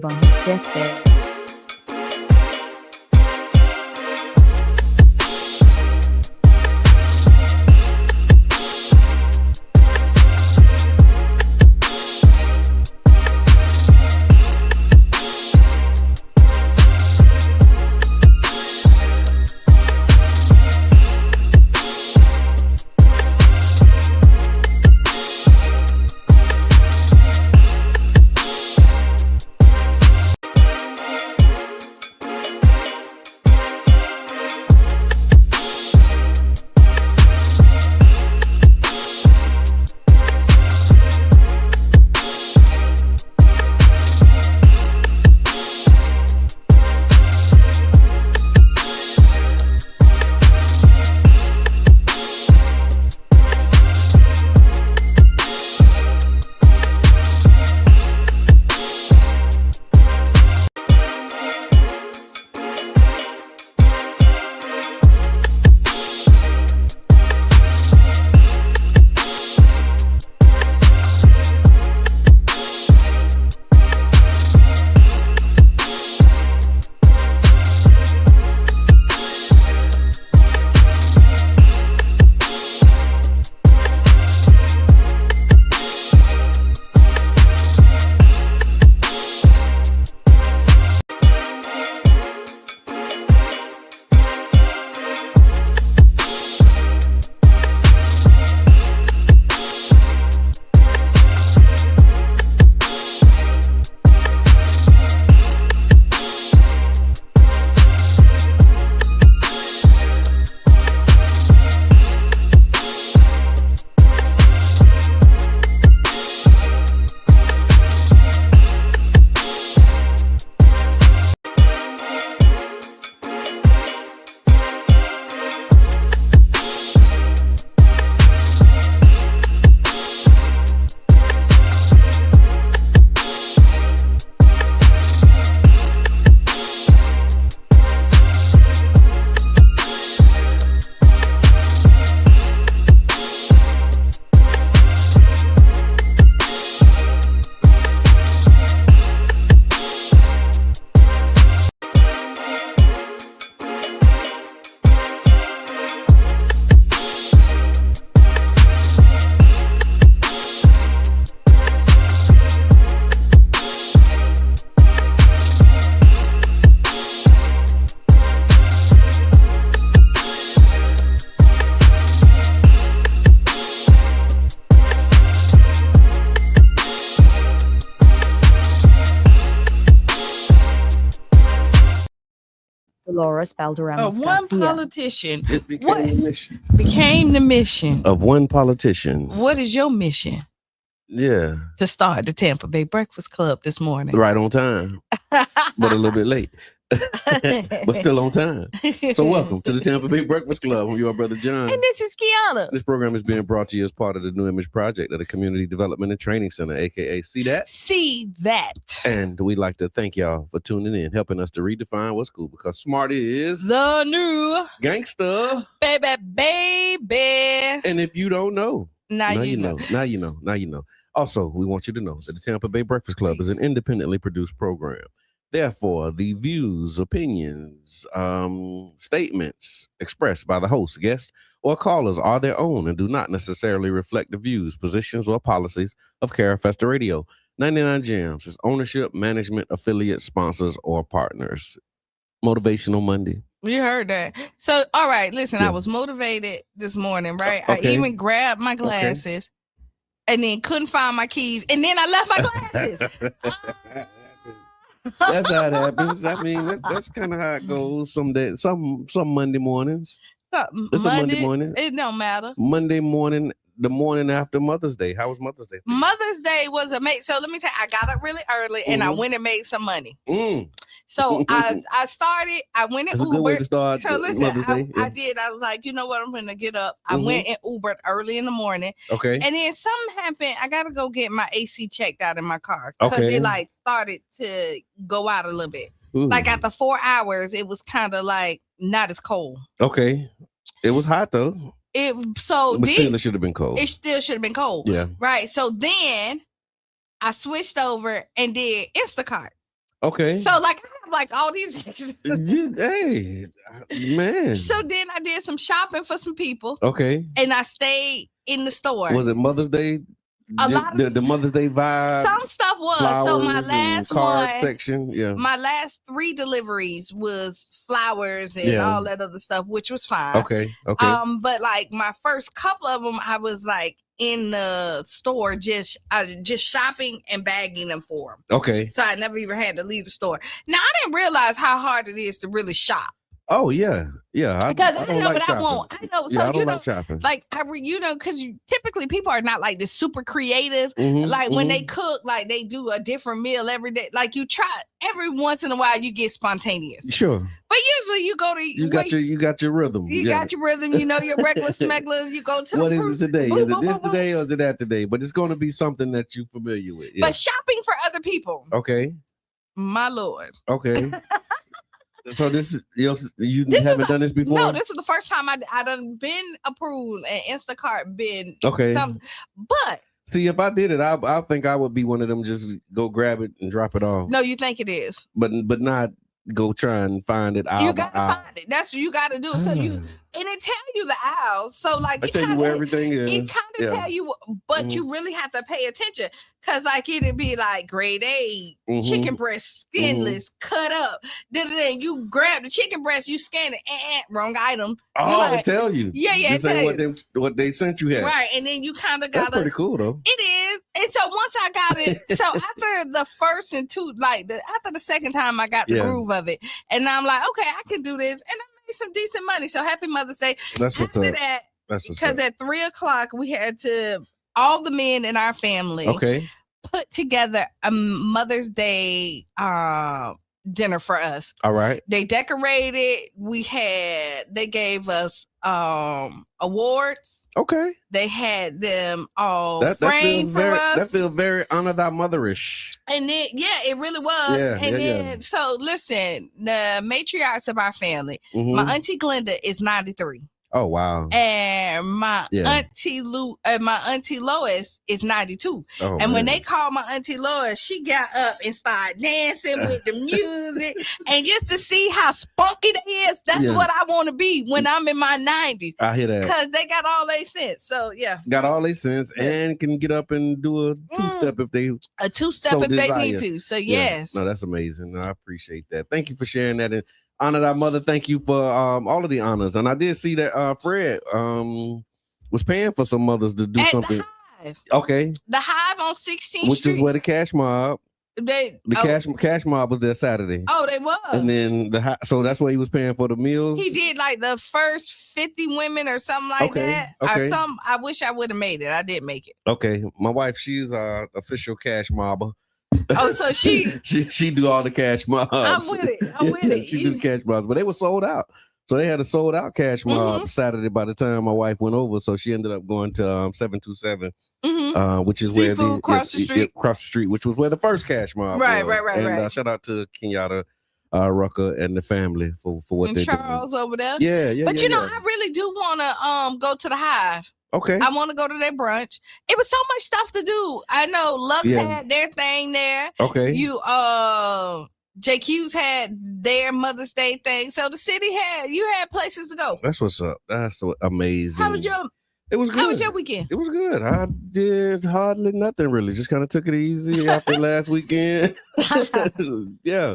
on his deathbed. Dolores Valderramos One Castilla. politician It became the mission became the mission. of one politician. What is your mission? Yeah, To start the Tampa Bay Breakfast Club this morning. right on time, but a little bit late, but still on time. So welcome to the Tampa Bay Breakfast Club. I'm your brother John. And this is Qiana. This program is being brought to you as part of the New Image Project of the Community Development and Training Center, aka See That. See that. And we'd like to thank y'all for tuning in, helping us to redefine what's cool, because smart is The new gangster. baby. And if you don't know, Now you know. Now you know. Also, we want you to know that the Tampa Bay Breakfast Club is an independently produced program. Therefore, the views, opinions, statements expressed by the host, guest, or callers are their own and do not necessarily reflect the views, positions, or policies of Carafesta Radio. 99 Gems is ownership, management, affiliate, sponsors, or partners. Motivational Monday. You heard that. So, all right, listen, Yeah. I was motivated this morning, right? Okay. I even grabbed my glasses and then couldn't find my keys. And then I left my glasses. That's how it happens. I mean, that's kind of how it goes. Some Monday mornings. It's a Monday morning. It don't matter. Monday morning, the morning after Mother's Day. How was Mother's Day? Mother's Day was amazing. So let me tell you, I got up really early and I went and made some money. So I went It's and a good way Ubered. to start So listen, Mother's Day. I did. I was like, you know what? I'm going to get up. I went and Ubered early in the morning. Okay. And then something happened. I got to go get my AC checked out in my car. Because Okay. it like started to go out a little bit. Ooh. Like after 4 hours, it was kind of like not as cold. Okay. It was hot though. But still, it should have been cold. It still should have been cold. Yeah. Right. So then I switched over and did Instacart. Okay. So like I have like all these extras. Hey, man. So then I did some shopping for some people. Okay. And I stayed in the store. Was it Mother's Day? The Mother's Day vibe. Some stuff was. So my last card section. Yeah. My last 3 deliveries was flowers and all that other stuff, which was fine. Okay. Okay. But like my first couple of them, I was like in the store just shopping and bagging them for them. Okay. So I never even had to leave the store. Now I didn't realize how hard it is to really shop. Oh yeah, yeah. Because I don't like shopping. I know. Yeah, So I don't like shopping. Like because typically people are not like this super creative. Like when they cook, like they do a different meal every day. Like you try every once in a while, you get spontaneous. Sure. But usually you go to you got your rhythm. You got your rhythm. You know your regular smugglers. You go to what the is it today? Is it this today or is it that today? But it's going to be something that you're familiar with. Yeah. But shopping for other people. Okay. My Lord. Okay. So this haven't done this before? No, this is the first time I done been approved and Instacart been something. But see, if I did it, I think I would be one of them. Just go grab it and drop it off. No, you think it is, but not go try and find it. You gotta find it. That's what you gotta do. So and it tell you the aisle. So like I tell you where everything is. It kind of tell you, but you really have to pay attention because like it'd be like grade A chicken breast, skinless, cut up. Then you grab the chicken breast, you scan it, wrong item. Oh, like, tell you. Yeah, you say what they sent you had. Right, and then you kind of got. That's pretty cool though. It is, and so once I got it, so after the first and two, after the second time, I got the groove of it, and I'm like, okay, I can do this, and I made some decent money. So happy Mother's Day. That's what's after up. that, that's what's because up. at 3:00 we had to all the men in our family put together a Mother's Day dinner for us. All right. They decorated. They gave us awards. Okay. They had them all framed for us. That feels very honor thy motherish. And then it really was. Yeah, and then so listen, the matriarchs of our family, my auntie Glenda is 93. Oh wow! And my auntie Lois is 92. Oh, and when they called my auntie Lois, she got up and started dancing with the music. And just to see how spunky they is, that's what I want to be when I'm in my 90s. I hear that because they got all their sense. So got all their sense and can get up and do a two-step if they they need to. So yes, no, that's amazing. I appreciate that. Thank you for sharing that. And honor thy mother. Thank you for all of the honors. And I did see that Fred was paying for some mothers to do something. The Hive. Okay. The Hive on 16th Street. Which is where the Cash Mob. Cash Mob was there Saturday. Oh, they was. And then so that's where he was paying for the meals. He did like the first 50 women or something like that. Okay. I wish I would have made it. I didn't make it. Okay. My wife, she's official Cash Mobber. Oh, so she do all the Cash Mobs. I'm with it. She do the Cash Mobs, but they were sold out. So they had a sold out Cash Mob Saturday by the time my wife went over. So she ended up going to 727, which is Seafood, where across the street, which was where the first Cash Mob was. Right. And shout out to Qiana Rucker and the family for what they did. Charles over there. Yeah. But I really do want to go to the Hive. Okay. I want to go to their brunch. It was so much stuff to do. I know Lux had their thing there. Okay. JQ's had their Mother's Day thing. So the city had places to go. That's what's up. That's amazing. It was good. How was your weekend? It was good. I did hardly nothing really. Just kind of took it easy after last weekend. Yeah.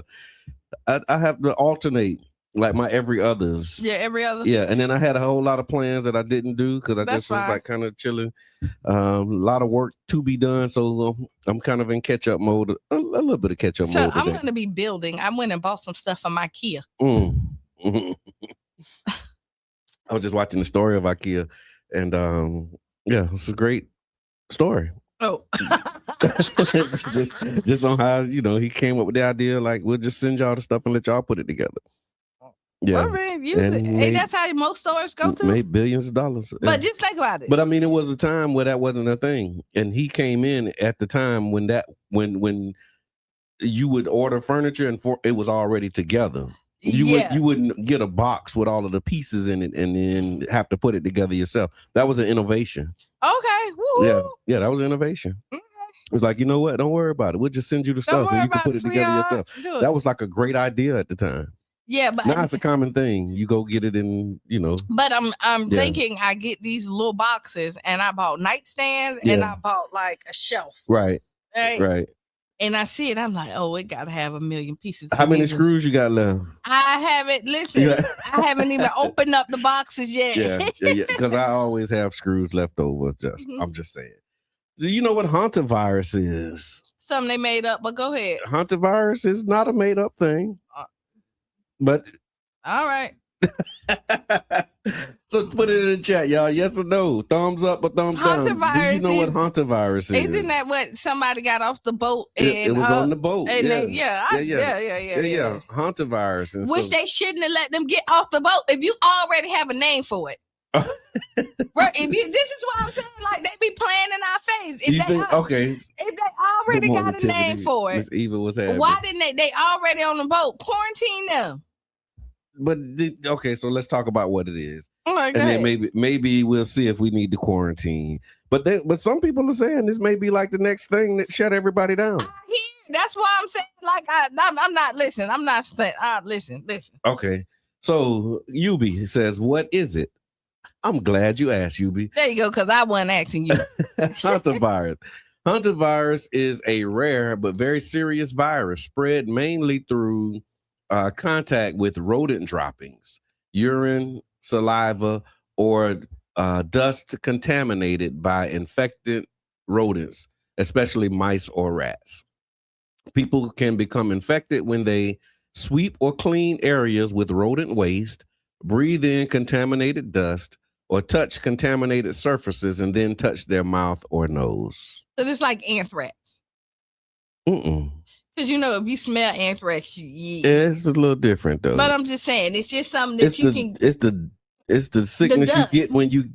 I have to alternate like my every others. Yeah, every other. Yeah, and then I had a whole lot of plans that I didn't do because I just was like kind of chilling. A lot of work to be done, so I'm kind of in catch up mode. A little bit of catch up mode. So I'm going to be building. I went and bought some stuff from IKEA. I was just watching the story of IKEA, and it's a great story. Oh, just on how he came up with the idea. Like, we'll just send y'all the stuff and let y'all put it together. Yeah, well, man, that's how most stores go to. Made billions of dollars. But just think about it. But I mean, it was a time where that wasn't a thing, and he came in at the time when you would order furniture and it was already together. You wouldn't get a box with all of the pieces in it and then have to put it together yourself. That was an innovation. Okay. Woo-hoo. Yeah, that was an innovation. It's like, you know what? Don't worry about it. We'll just send you the Don't stuff and worry you can about put it, it together sweetheart. yourself. Do it. That was like a great idea at the time. Yeah, but Now it's a common thing. You go get it in, But I'm Yeah. thinking I get these little boxes, and I bought nightstands, and I bought like a shelf. Right. Right. And I see it. I'm like, oh, it got to have 1 million pieces. How many screws you got left? I haven't. Listen, I haven't even opened up the boxes yet. Yeah. Because I always have screws left over. I'm just saying. Do you know what hantavirus is? Something they made up, but go ahead. Hantavirus is not a made up thing. But all right. So put it in the chat, y'all. Yes or no? Thumbs up or thumbs down? Do you know what hantavirus is? Isn't that what somebody got off the boat? And, it was on the boat. And yeah. Hantavirus. And which they shouldn't have let them get off the boat if you already have a name for it. Right? This is what I'm saying. Like, they be playing in our face. If they already got a name for it, Miss Eva was having. Why didn't they already on the boat? Quarantine them. But so let's talk about what it is. Oh my God. And then maybe we'll see if we need to quarantine. But some people are saying this may be like the next thing that shut everybody down. That's why I'm saying, like, I'm not listening. I'm not saying, listen. Okay. So Yubi says, what is it? I'm glad you asked, Yubi. There you go, because I wasn't asking you. Hantavirus. Hantavirus is a rare but very serious virus spread mainly through contact with rodent droppings, urine, saliva, or dust contaminated by infected rodents, especially mice or rats. People can become infected when they sweep or clean areas with rodent waste, breathe in contaminated dust, or touch contaminated surfaces and then touch their mouth or nose. So it's like anthrax. Because, if you smell anthrax, it's a little different, though. But I'm just saying, it's just something that can. It's the sickness you get when you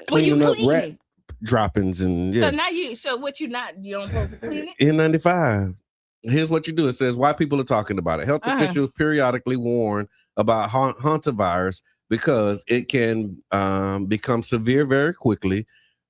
clean up rat droppings and So what you don't supposed to clean it? N95. Here's what you do. It says why people are talking about it. Health officials periodically warn about hantavirus because it can become severe very quickly.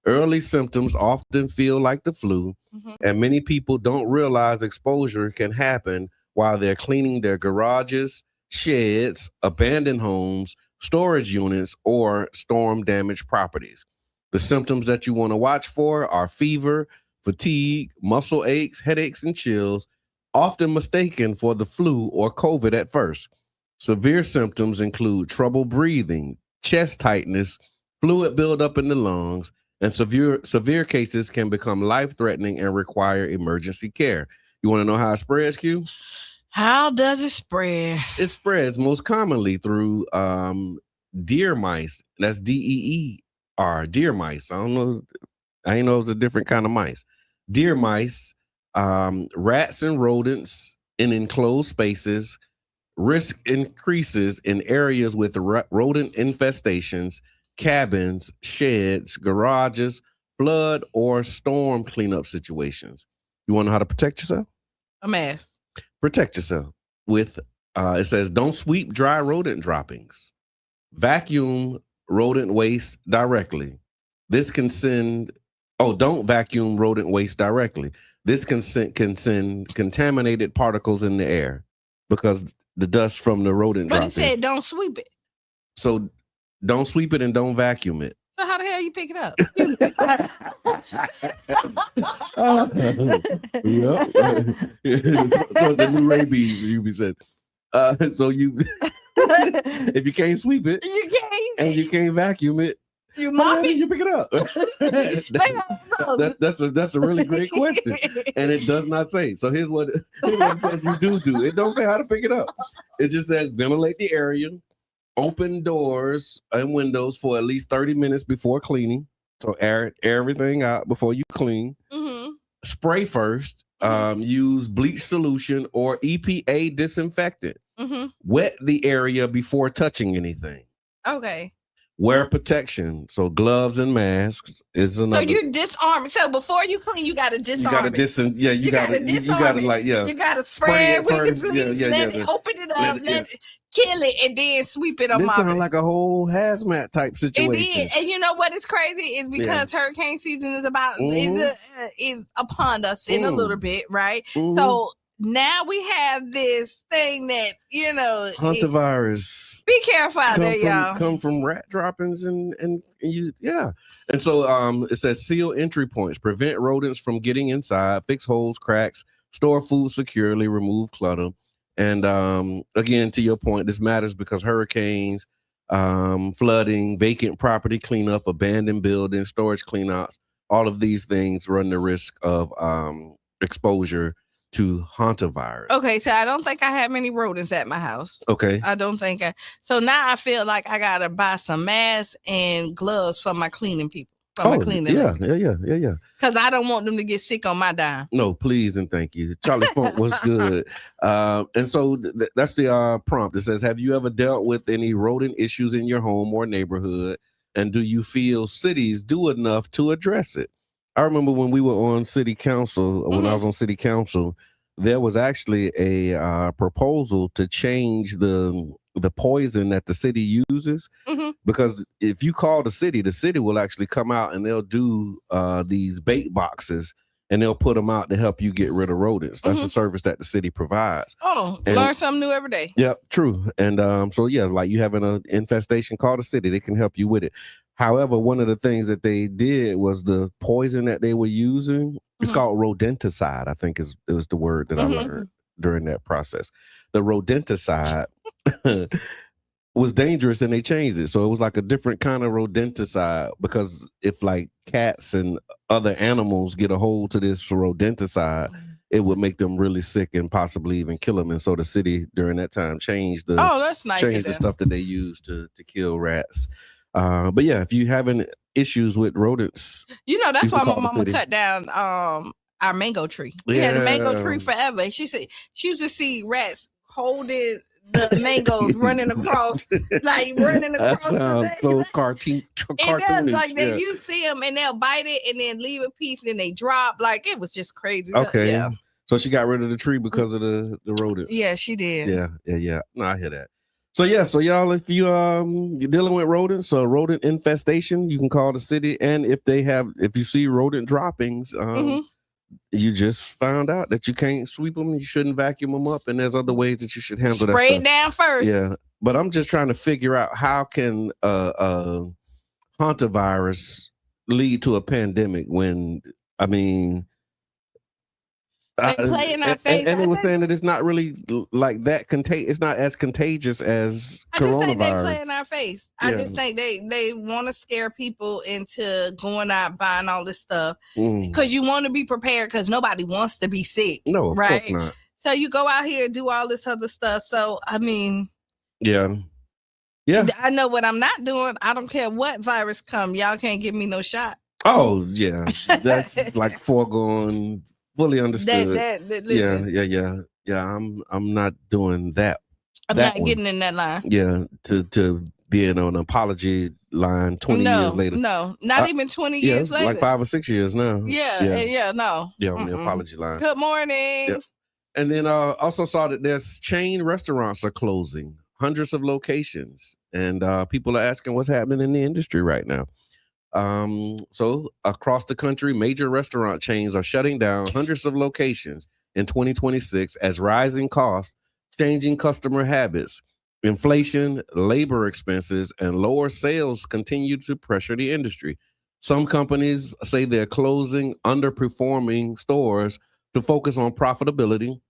Early symptoms often feel like the flu, and many people don't realize exposure can happen while they're cleaning their garages, sheds, abandoned homes, storage units, or storm-damaged properties. The symptoms that you want to watch for are fever, fatigue, muscle aches, headaches, and chills, often mistaken for the flu or COVID at first. Severe symptoms include trouble breathing, chest tightness, fluid buildup in the lungs, and severe cases can become life-threatening and require emergency care. You want to know how it spreads, Q? How does it spread? It spreads most commonly through deer mice. That's DEER, deer mice. I didn't know it was a different kind of mice. Deer mice, rats and rodents in enclosed spaces. Risk increases in areas with rodent infestations, cabins, sheds, garages, flood, or storm cleanup situations. You want to know how to protect yourself? A mess. Protect yourself with, it says, don't sweep dry rodent droppings. Vacuum rodent waste directly. Don't vacuum rodent waste directly. This can send contaminated particles in the air because the dust from the rodent droppings. But it said don't sweep it. So don't sweep it and don't vacuum it. So how the hell you pick it up? The new rabies, you said. So if you can't sweep it, and you can't vacuum it, you mop it. You pick it up. That's a really great question, and it does not say. So here's what it says you do. It don't say how to pick it up. It just says ventilate the area. Open doors and windows for at least 30 minutes before cleaning. So air everything out before you clean. Spray first. Use bleach solution or EPA disinfectant. Wet the area before touching anything. Okay. Wear protection. So gloves and masks is another. So you're disarming. So before you clean, you got to disarm. You got to You got to spray it with first. Let it open it up. kill it, and then sweep it on This my. sounds like a whole hazmat type It situation. did, and you know what is crazy is because hurricane season is is upon us in a little bit, right? So now we have this thing that Hantavirus. Be careful out there, y'all. Come from rat droppings and you and so it says seal entry points, prevent rodents from getting inside, fix holes, cracks, store food securely, remove clutter. And again, to your point, this matters because hurricanes, flooding, vacant property cleanup, abandoned buildings, storage cleanouts, all of these things run the risk of exposure to hantavirus. Okay, so I don't think I have many rodents at my house. Okay. I don't think so now I feel like I gotta buy some masks and gloves for my cleaning people. Yeah. Because I don't want them to get sick on my dime. No, please and thank you. Charlie Funk was good. And so that's the prompt. It says, have you ever dealt with any rodent issues in your home or neighborhood? And do you feel cities do enough to address it? I remember when we were on city council, when I was on city council, there was actually a proposal to change the poison that the city uses, because if you call the city will actually come out and they'll do these bait boxes and they'll put them out to help you get rid of rodents. That's a service that the city provides. Learn something new every day. Yep, true. And so yeah, like you having an infestation, call the city, they can help you with it. However, one of the things that they did was the poison that they were using, it's called rodenticide, I think it was the word that I learned during that process. The rodenticide was dangerous and they changed it. So it was like a different kind of rodenticide, because if like cats and other animals get a hold to this rodenticide, it would make them really sick and possibly even kill them. And so the city during that time changed the that's nice. Changed the stuff that they use to kill rats. But yeah, if you having issues with rodents, that's why my mama cut down our mango tree. We had a mango tree forever. She said she used to see rats holding the mangoes running across. That sounds so cartoonish. Like you see them and they'll bite it and then leave a piece and then they drop. Like it was just crazy. Okay. Yeah. So she got rid of the tree because of the rodents. Yeah, she did. Yeah. No, I hear that. So y'all, if you're dealing with rodents or rodent infestation, you can call the city. And if you see rodent droppings, you just found out that you can't sweep them, you shouldn't vacuum them up, and there's other ways that you should handle that. Spray it down first. Yeah, but I'm just trying to figure out how can hantavirus lead to a pandemic when they play in our face. And they were saying that it's not really like that it's not as contagious as coronavirus. I just think they play in our face. I just think they want to scare people into going out buying all this stuff because you want to be prepared, because nobody wants to be sick. No, of course not. So you go out here and do all this other stuff. So yeah. I know what I'm not doing. I don't care what virus come. Y'all can't give me no shot. Oh yeah, that's like foregone. Fully understood. I'm not doing that. I'm not getting in that line. Yeah, to being on an apology line 20 years later. No, not even 20 years later. Like 5 or 6 years now. No. Yeah, on the apology line. Good morning. Yeah. And then also saw that there's chain restaurants are closing, hundreds of locations, and people are asking what's happening in the industry right now. So across the country, major restaurant chains are shutting down hundreds of locations in 2026 as rising costs, changing customer habits, inflation, labor expenses, and lower sales continue to pressure the industry. Some companies say they're closing underperforming stores to focus on profitability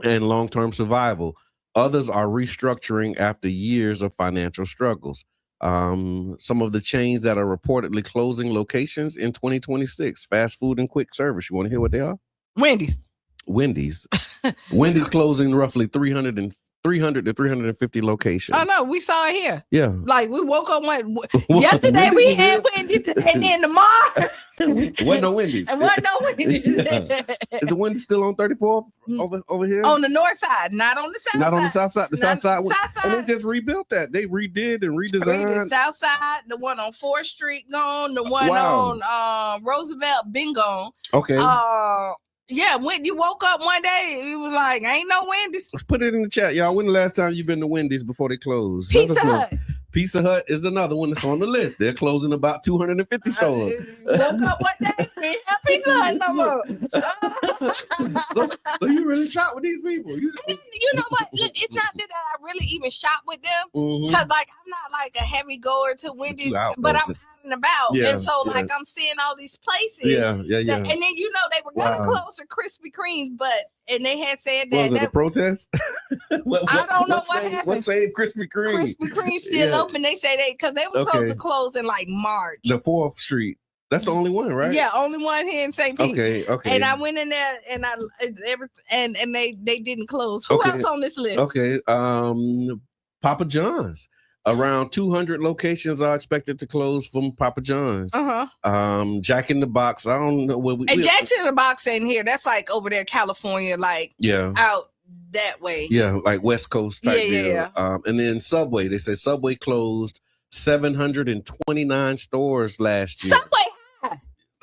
and long-term survival. Others are restructuring after years of financial struggles. Some of the chains that are reportedly closing locations in 2026, fast food and quick service. You want to hear what they are? Wendy's closing roughly 300 to 350 locations. Oh no, we saw it here. Yeah. Like we woke up yesterday we had Wendy's and then tomorrow wasn't no Wendy's. And wasn't no Wendy's. Yeah. Is the Wendy's still on 34 over here? On the north side, not on the south side. Not on the south side. The south side. And they just rebuilt that. They redid and redesigned. The south side, the one on 4th Street gone, the one on Roosevelt been gone. Okay. Yeah, when you woke up one day, it was like, ain't no Wendy's. Let's put it in the chat, y'all. When the last time you been to Wendy's before they close? Pizza Hut. Pizza Hut is another one that's on the list. They're closing about 250 stores. Woke up one day, we ain't have Pizza Hut no more. So you really shop with these people? You know what? Look, it's not that I really even shop with them because, like, I'm not like a heavy goer to Wendy's, but I'm out and about, and so like I'm seeing all these places. Yeah. And then they were gonna close the Krispy Kreme, and they had said that the protest. I don't know what happened. What saved Krispy Kreme? Krispy Kreme still open. They say because they were supposed to close in like March. The 4th Street. That's the only one, right? Yeah, only one here in St. Pete. Okay. And I went in there and they didn't close. Who else on this list? Okay. Papa John's. Around 200 locations are expected to close from Papa John's. Jack in the Box. I don't know where we. And Jack's in the Box in here. That's like over there, California, like out that way. Yeah, like West Coast type deal. And then Subway. They say Subway closed 729 stores last year. Subway.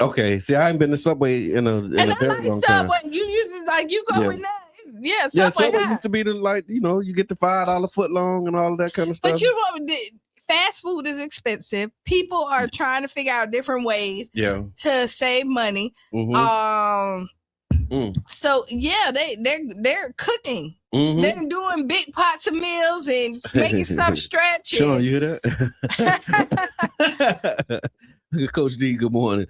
Okay, see, I haven't been to Subway in a very long time. You usually like you go in there. Subway used to be you get the $5 foot long and all of that kind of stuff. But fast food is expensive. People are trying to figure out different ways to save money. So they're cooking. They're doing big pots of meals and making stuff stretch. Sean, you hear that? Coach D, good morning.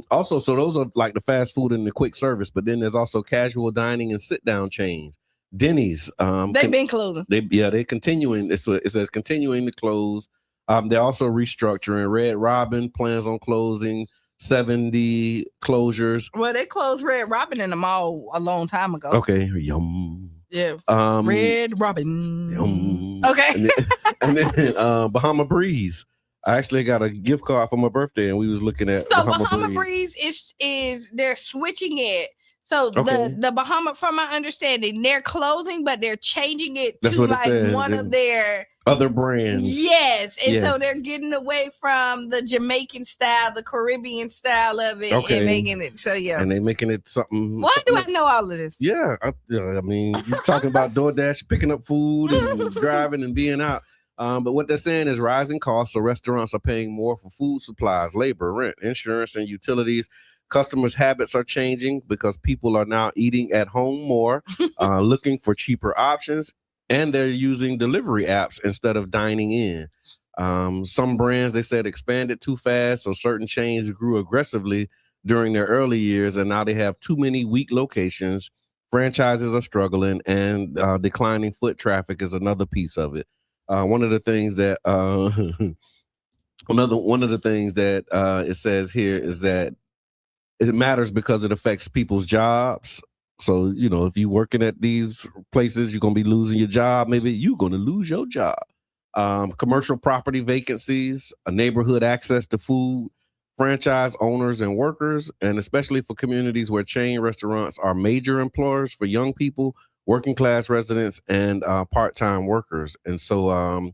Also, so those are like the fast food and the quick service, but then there's also casual dining and sit down chains. Denny's, they've been closing. They're continuing. It says continuing to close. They're also restructuring. Red Robin plans on closing 70 closures. Well, they closed Red Robin in the mall a long time ago. Okay, yum. Yeah. Red Robin. Yum. Okay. and then Bahama Breeze. I actually got a gift card for my birthday, and we was looking at Bahama Breeze is they're switching it. So the Bahama, from my understanding, they're closing, but they're changing it to like one of their other brands. Yes, and so they're getting away from the Jamaican style, the Caribbean style of it, and making it and they're making it something. Why do I know all of this? Yeah, I mean, you're talking about DoorDash, picking up food and driving and being out. But what they're saying is rising costs, so restaurants are paying more for food supplies, labor, rent, insurance, and utilities. Customers' habits are changing because people are now eating at home more, looking for cheaper options, and they're using delivery apps instead of dining in. Some brands, they said, expanded too fast, so certain chains grew aggressively during their early years, and now they have too many weak locations. Franchises are struggling, and declining foot traffic is another piece of it. One of the things that it says here is that it matters because it affects people's jobs. So, if you're working at these places, you're going to be losing your job. Maybe you're going to lose your job. Commercial property vacancies, neighborhood access to food, franchise owners and workers, and especially for communities where chain restaurants are major employers for young people, working class residents, and part-time workers. And so,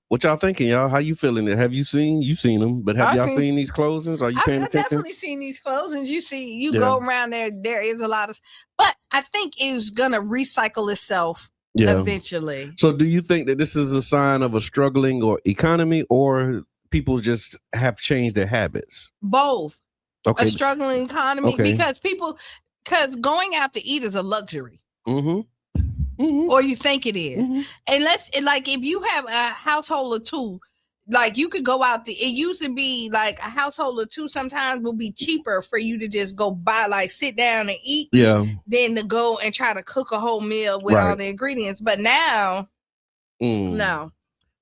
what y'all thinking, y'all? How you feeling? You've seen them, but have y'all seen these closings? Are you paying attention? I've definitely seen these closings. You go around there is a lot of, but I think it's gonna recycle itself eventually. So do you think that this is a sign of a struggling economy, or people just have changed their habits? Both. A struggling economy because going out to eat is a luxury. Or you think it is. Unless, like, if you have a household of two, like, you could go out it used to be like a household of two sometimes will be cheaper for you to just go buy, like, sit down and eat than to go and try to cook a whole meal with all the ingredients. But now, no.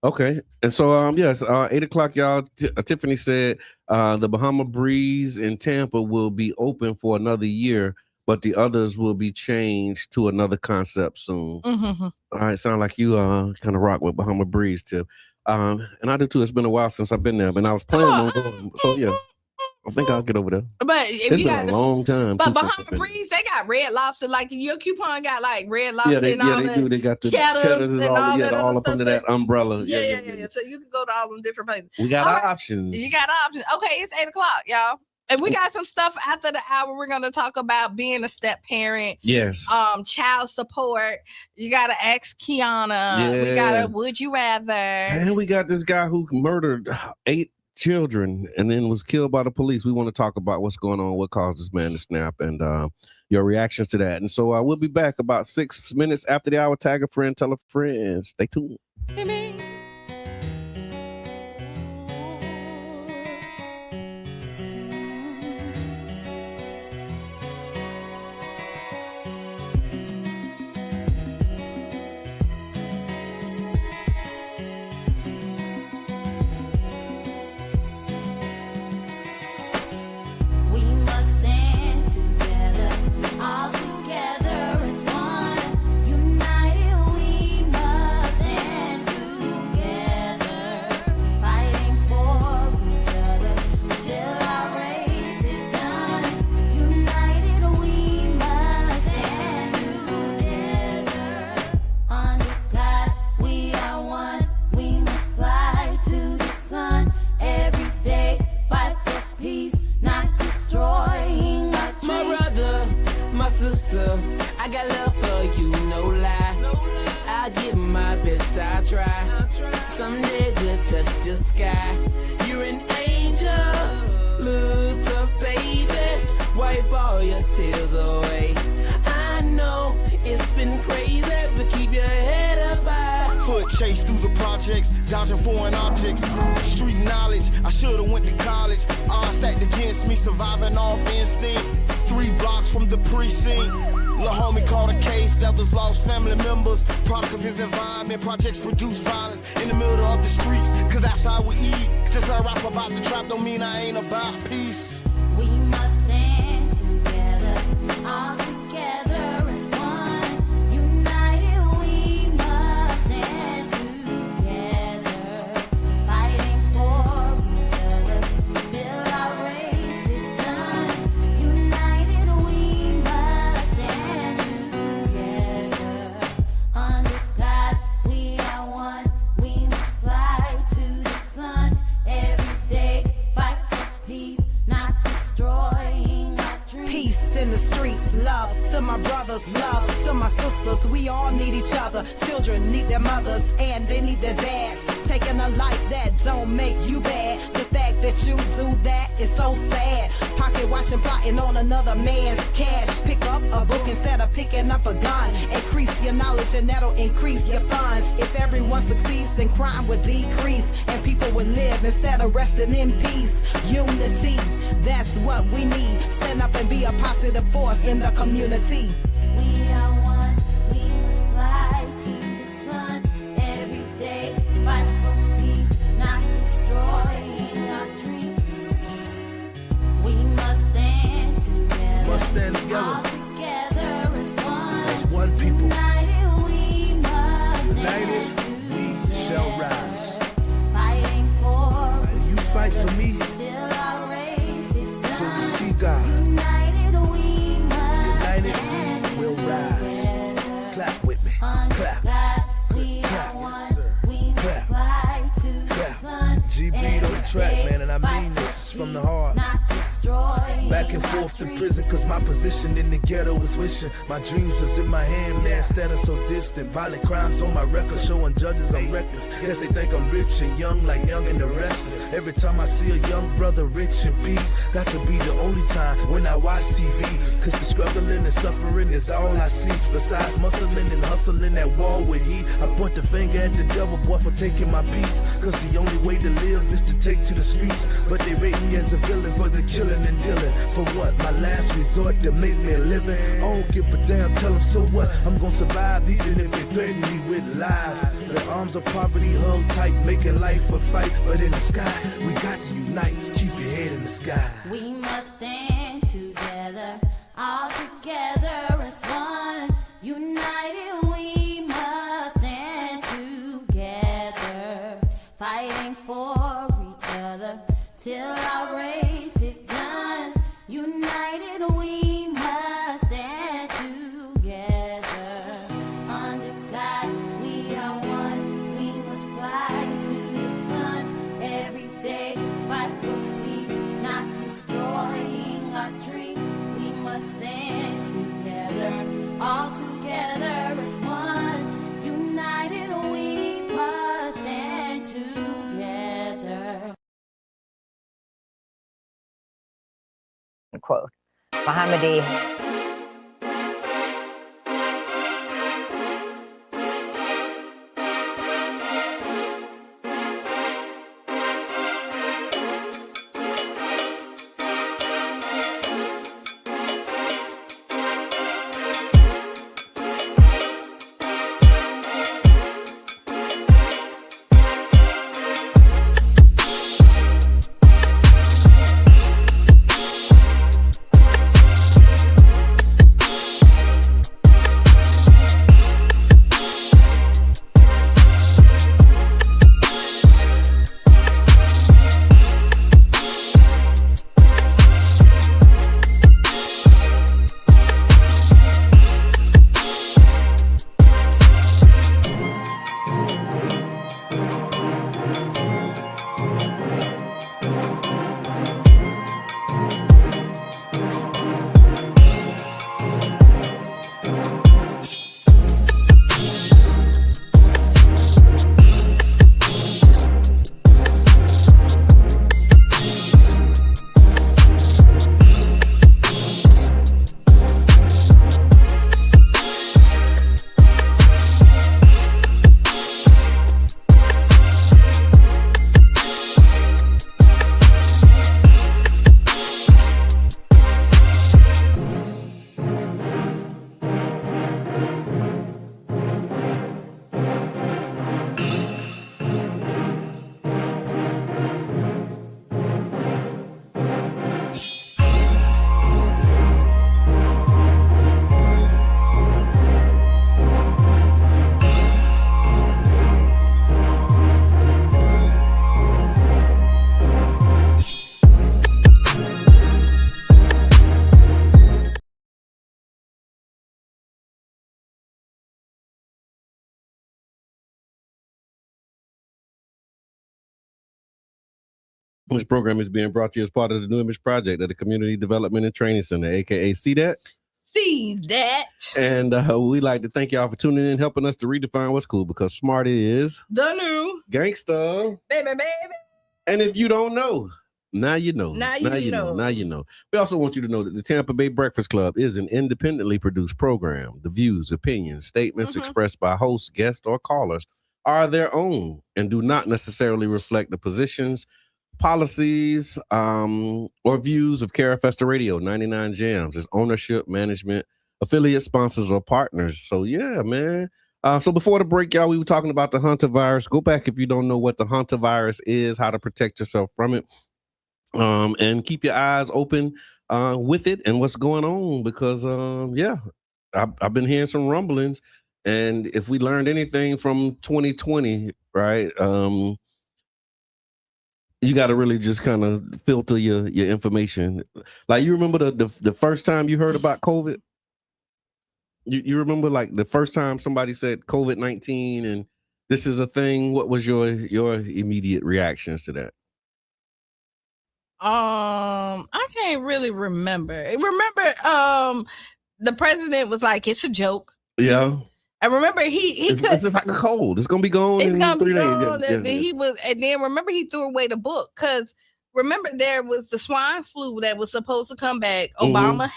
Okay. And so, 8 o'clock, y'all, Tiffany said the Bahama Breeze in Tampa will be open for another year, but the others will be changed to another concept soon. All right, sound like you kind of rock with Bahama Breeze too. And I do too. It's been a while since I've been there, but I was planning on going. So I think I'll get over there. But it's been a long time. But Bahama Breeze, they got Red Lobster. Like, your coupon got like Red Lobster. They do. They got the kettles and all up under that umbrella. Yeah. So you can go to all them different places. We got options. You got options. Okay, it's 8 o'clock, y'all. And we got some stuff after the hour. We're going to talk about being a step parent. Yes. Child support. You got to ask Qiana. Yeah. We got to Would You Rather. And we got this guy who murdered 8 children and then was killed by the police. We want to talk about what's going on, what caused this man to snap, and your reactions to that. And so we'll be back about 6 minutes after the hour. Tag a friend, tell a friend. Stay tuned. I got love for you, no lie. I give my best, I try. Someday we'll touch the sky. You're an angel, little baby. Wipe all your tears away. I know it's been crazy, but keep your head up high. Foot chase through the projects, dodging foreign objects. Street knowledge, I should've went to college. Odds stacked against me, surviving off instinct. 3 blocks from the precinct. Lil' homie caught a case, others lost family members. Product of his environment, projects produce violence in the middle of the streets, cause that's how we eat. Just a rap about the trap don't mean I ain't about peace. We must stand together, all together as one. United we must stand together, fighting for each other till our race is done. United we must stand together, under God we are one. We must fly to the sun every day, fight for peace, not destroying our dreams. Peace in the streets, love to my brothers, love to my sisters. We all need each other. Children need their mothers and they need their dads. Taking a life that don't make you bad. The fact that you do that is so sad. Pocket watching, plotting on another man's cash. Pick up a book instead of picking up a gun. Increase your knowledge and that'll increase your funds. If everyone succeeds, then crime would decrease and people would live instead of resting in peace. Unity, that's what we need. Stand up and be a positive force in the community. We are one, we must fly to the sun every day, fight for peace, not destroying our dreams. We must stand together, Must stand all together together as one. as one people. United we must United stand we shall rise. fighting for And you fight for me till our race is done. till we see God. United we must United we will rise. Clap with me. under Clap. God we Clap. are Yes, one. sir. We must Clap. fly to the Clap. sun. G beat on the track, every man, and I day, mean this is from the fight for heart. peace, not destroying Back and our forth to dreams. prison, cause my position in the ghetto is wishing my dreams was in my hand, man, instead of so distant. Violent crimes on my record, showing judges I'm reckless. Guess they think I'm rich and young, like Young and the Restless. Every time I see a young brother rich in peace, got to be the only time when I watch TV. Cause the struggling and suffering is all I see. Besides muscling and hustling at war with heat, I point the finger at the devil, boy, for taking my peace. Cause the only way to live is to take to the streets. But they rate me as a villain for the killing and dealing. For what? My last resort to make me a living. I don't give a damn, tell them so what? I'm gonna survive even if they threaten me with life. The arms of poverty hung tight, making life a fight. But in the sky, we got to unite. Keep your head in the sky. We must stand together, all together as one. United we must stand together, fighting for each other till our race is done. United we must stand together, under God we are one. We must fly to the sun every day, fight for peace, not destroy unquote. Mohammadi. This program is being brought to you as part of the New Image Project at the Community Development and Training Center, aka CDAT. See that? And we like to thank y'all for tuning in, helping us to redefine what's cool, because smart is The new gangsta. baby. And if you don't know, now you know. Now you know. Now you know. We also want you to know that the Tampa Bay Breakfast Club is an independently produced program. The views, opinions, statements expressed by hosts, guests, or callers are their own and do not necessarily reflect the positions, policies, or views of Carafesta Radio, 99 Jams, its ownership, management, affiliate sponsors, or partners. So yeah, man. So before the break, y'all, we were talking about the Hunter virus. Go back if you don't know what the Hunter virus is, how to protect yourself from it, and keep your eyes open with it and what's going on, because I've been hearing some rumblings, and if we learned anything from 2020, right, you got to really just kind of filter your information. Like, you remember the first time you heard about COVID? You remember, like, the first time somebody said COVID-19 and this is a thing? What was your immediate reactions to that? I can't really remember. The president was like, "It's a joke." Yeah. I remember it's like a cold. It's gonna be gone in 3 days. And then remember he threw away the book, because remember there was the swine flu that was supposed to come back. Obama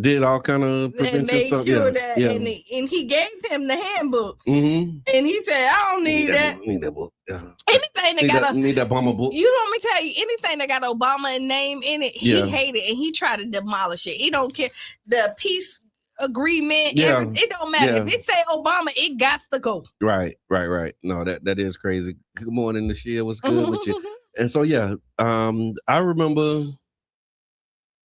did all kind of prevention stuff. Sure that, and he gave him the handbook, and he said, "I don't need that. Need that book. Yeah. Anything that need that Obama book. You want me to tell you, anything that got Obama name in it, he hated, and he tried to demolish it. He don't care the peace agreement. It don't matter if it say Obama, it got to go. Right. No, that is crazy. Good morning, Nashia. What's good with you? And so I remember.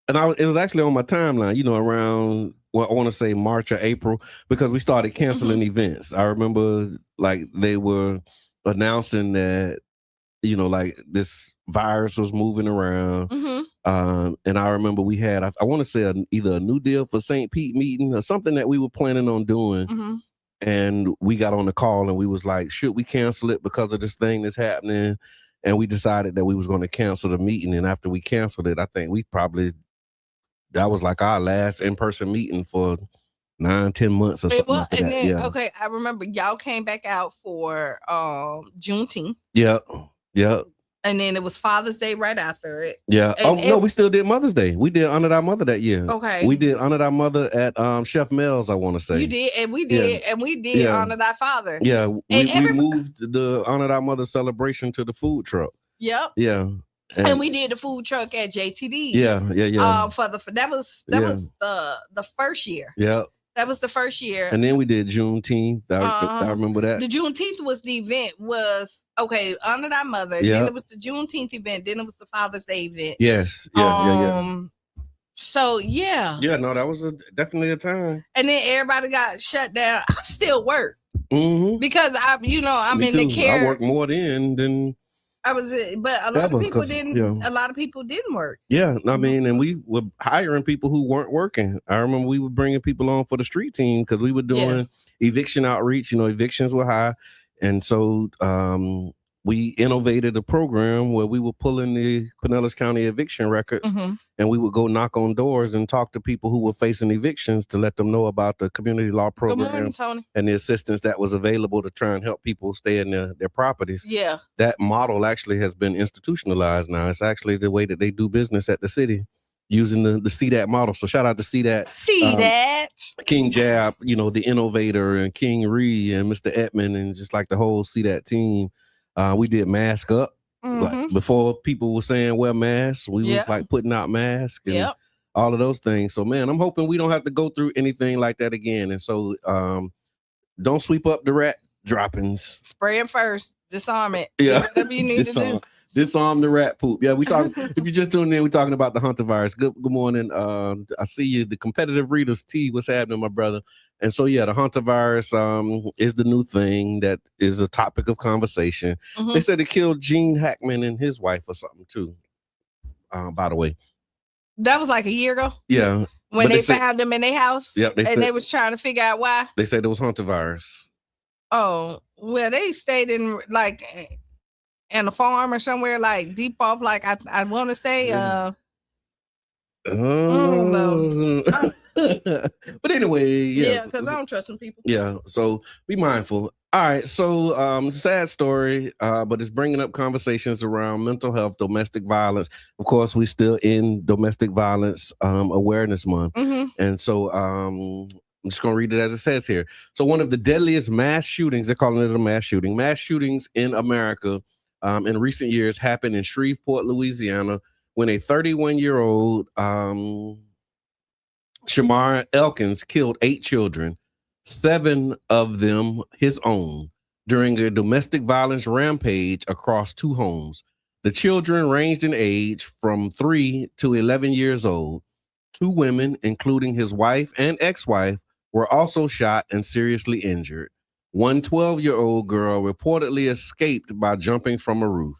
And it was actually on my timeline, around, I want to say March or April, because we started canceling events. I remember, like, they were announcing that, like, this virus was moving around. And I remember we had, I want to say either a New Deal for St. Pete meeting or something that we were planning on doing. And we got on the call and we was like, should we cancel it because of this thing that's happening? And we decided that we was going to cancel the meeting. And after we canceled it, I think that was like our last in-person meeting for 9-10 months or something. Okay, I remember y'all came back out for Juneteenth. Yeah. And then it was Father's Day right after it. Yeah. And No, we still did Mother's Day. We did Honored Our Mother that year. Okay. We did Honored Our Mother at Chef Mel's, I want to say. You did, and we did, and we did Honor Thy Father. Yeah. We And moved the Honored Our Mother celebration to the food truck. Yep. Yeah. And we did the food truck at JTD. Yeah. That was the first year. Yeah. That was the first year. And then we did Juneteenth. I remember that. The Juneteenth was the event Honor Thy Mother. Yeah. Then it was the Juneteenth event. Then it was the Father's Day event. Yes. Yeah. So yeah. Yeah, no, that was definitely a time. And then everybody got shut down. I still work because I'm Me in the too. care. I worked more then than but a lot of people didn't. A lot of people didn't work. Yeah, I mean, and we were hiring people who weren't working. I remember we were bringing people on for the street team because we were doing eviction outreach. Evictions were high, and so we innovated a program where we were pulling the Pinellas County eviction records, and we would go knock on doors and talk to people who were facing evictions to let them know about the community law program. Good morning, Tony. And the assistance that was available to try and help people stay in their properties. Yeah. That model actually has been institutionalized now. It's actually the way that they do business at the city using the CDAT model. So shout out to CDAT. King Jab, the innovator, and King Ree and Mr. Edmond, and just like the whole CDAT team. We did mask up. Like before people were saying wear masks, we was like putting out masks and all of those things. So man, I'm hoping we don't have to go through anything like that again. And so don't sweep up the rat droppings. Spray them first, disarm it. Yeah. Whatever you need to do. Disarm the rat poop. Yeah, we talk. If you're just tuning in, we're talking about the Hunter virus. Good morning. I see you, the competitive readers. T, what's happening, my brother? And so yeah, the Hunter virus is the new thing that is a topic of conversation. They said it killed Gene Hackman and his wife or something too. By the way, that was like a year ago. Yeah, when they found them in their house. Yep, they was trying to figure out why. They said it was Hunter virus. Oh well, they stayed in a farm or somewhere like deep off. Like I want to say. But anyway, yeah, because I don't trust some people. Yeah, so be mindful. All right, so sad story, but it's bringing up conversations around mental health, domestic violence. Of course, we still in Domestic Violence Awareness Month, and so I'm just going to read it as it says here. So one of the deadliest mass shootings, they're calling it a mass shooting, mass shootings in America in recent years happened in Shreveport, Louisiana, when a 31-year-old Shamar Elkins killed 8 children, 7 of them his own, during a domestic violence rampage across 2 homes. The children ranged in age from 3 to 11 years old. 2 women, including his wife and ex-wife, were also shot and seriously injured. One 12-year-old girl reportedly escaped by jumping from a roof.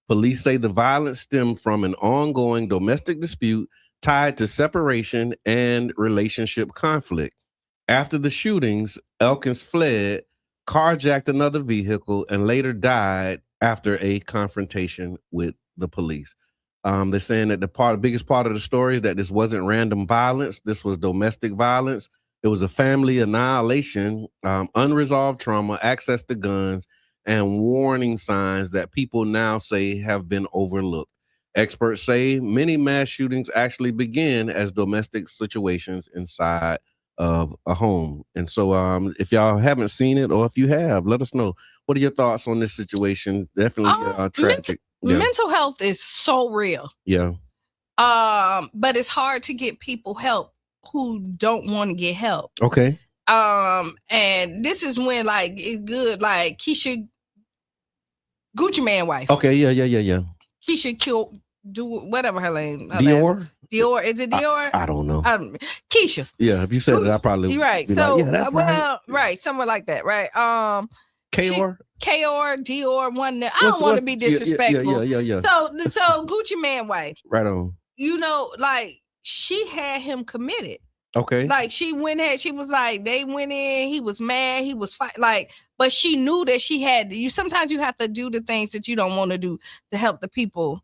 Police say the violence stemmed from an ongoing domestic dispute tied to separation and relationship conflict. After the shootings, Elkins fled, carjacked another vehicle, and later died after a confrontation with the police. They're saying that the biggest part of the story is that this wasn't random violence. This was domestic violence. It was a family annihilation, unresolved trauma, access to guns, and warning signs that people now say have been overlooked. Experts say many mass shootings actually begin as domestic situations inside of a home. And so if y'all haven't seen it, or if you have, let us know. What are your thoughts on this situation? Definitely tragic. Mental health is so real. Yeah. But it's hard to get people help who don't want to get help. Okay. And this is when it's good, like Keisha Gucci Man wife. Okay, yeah. Keisha do whatever her name. Dior? Dior, is it Dior? I don't know. Keisha. Yeah, if you said it, I probably you're right. So right, somewhere like that, right? Kayor, Dior, one. I don't want to be disrespectful. Yeah. So Gucci Man wife. Right on. She had him committed. Okay. She went in, she was like, they went in, he was mad, he was fight, but she knew that she had sometimes you have to do the things that you don't want to do to help the people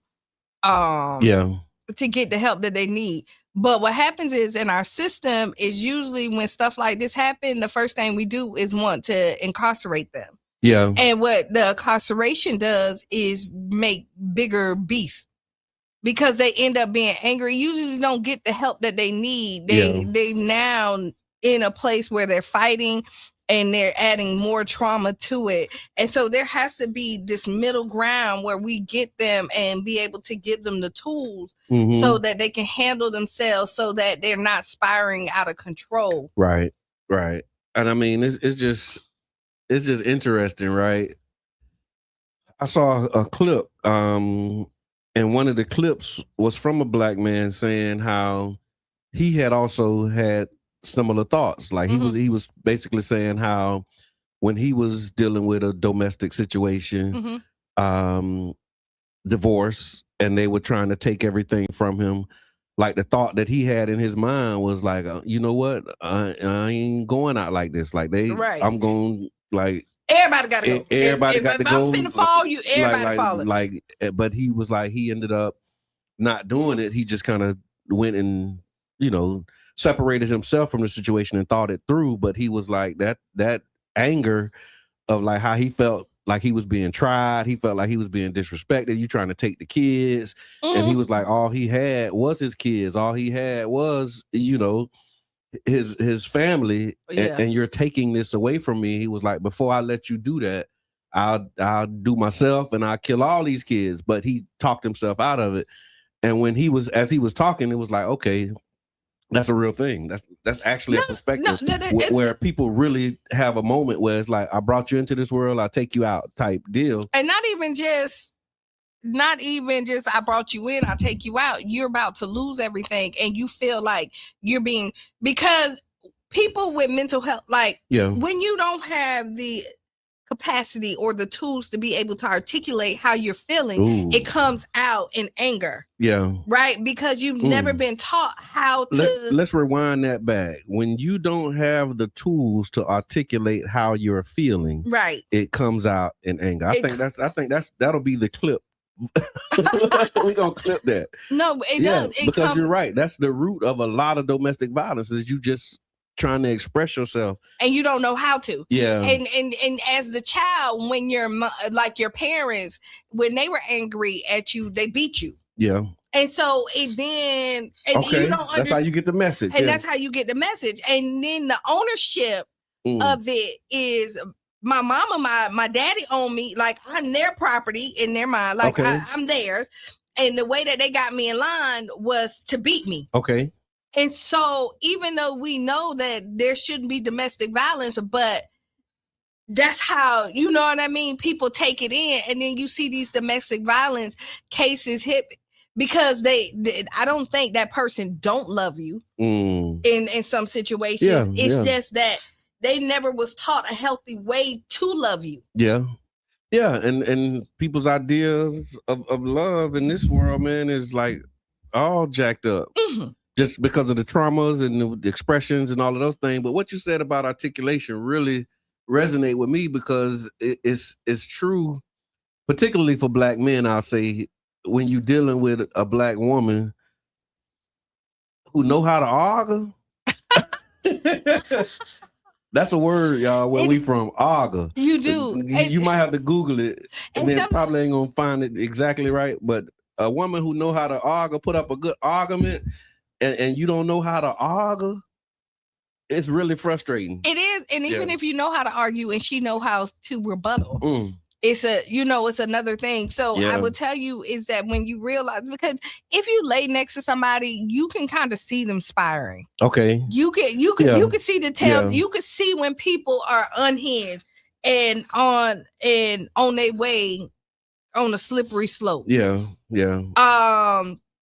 to get the help that they need. But what happens is in our system is usually when stuff like this happen, the first thing we do is want to incarcerate them. Yeah. And what the incarceration does is make bigger beasts because they end up being angry. Usually don't get the help that they need. They now in a place where they're fighting and they're adding more trauma to it. And so there has to be this middle ground where we get them and be able to give them the tools so that they can handle themselves so that they're not spiraling out of control. Right. Right. And I mean, it's just interesting, right? I saw a clip, and one of the clips was from a black man saying how he had also had similar thoughts. Like he was basically saying how when he was dealing with a domestic situation, divorce, and they were trying to take everything from him, like the thought that he had in his mind was like, you know what, I ain't going out like this. Like I'm going like. Everybody got to go. Everybody got to go. I'm finna fall, everybody falling. Like, but he was like, he ended up not doing it. He just kind of went and, separated himself from the situation and thought it through. But he was like that anger of like how he felt like he was being tried. He felt like he was being disrespected. You trying to take the kids. And he was like, all he had was his kids. All he had was, his family, and you're taking this away from me. He was like, before I let you do that, I'll do myself and I'll kill all these kids. But he talked himself out of it. And when as he was talking, it was like, okay, that's a real thing. That's actually a perspective where people really have a moment where it's like, I brought you into this world, I'll take you out type deal. And not even just I brought you in, I'll take you out. You're about to lose everything. And you feel like you're being, because people with mental health, like when you don't have the capacity or the tools to be able to articulate how you're feeling, it comes out in anger. Yeah. Right? Because you've never been taught how to. Let's rewind that back. When you don't have the tools to articulate how you're feeling, right, it comes out in anger. I think that'll be the clip. We're gonna clip that. No, it does. Because you're right. That's the root of a lot of domestic violence, is you just trying to express yourself and you don't know how to. Yeah. And as a child, when you're like your parents, when they were angry at you, they beat you. Yeah. And so you don't understand. That's how you get the message. And that's how you get the message. And then the ownership of it is my mama, my daddy owned me. Like I'm their property in their mind. Like I'm theirs. And the way that they got me in line was to beat me. Okay. And so even though we know that there shouldn't be domestic violence, but that's how, you know what I mean? People take it in, and then you see these domestic violence cases hit because I don't think that person don't love you in some situations. It's just that they never was taught a healthy way to love you. Yeah. Yeah. And people's ideas of love in this world, man, is like all jacked up. Just because of the traumas and the expressions and all of those things. But what you said about articulation really resonate with me, because it's true, particularly for black men. I'll say, when you're dealing with a black woman who know how to argue. That's a word, y'all, where we from, argue. You do. You might have to Google it, and then probably ain't gonna find it exactly right. But a woman who know how to argue, put up a good argument, and you don't know how to argue, it's really frustrating. It is. And even if you know how to argue and she know how to rebuttal, it's another thing. So I would tell you is that when you realize, because if you lay next to somebody, you can kind of see them spiraling. Okay. You can see the tell. You can see when people are unhinged and on their way on a slippery slope. Yeah.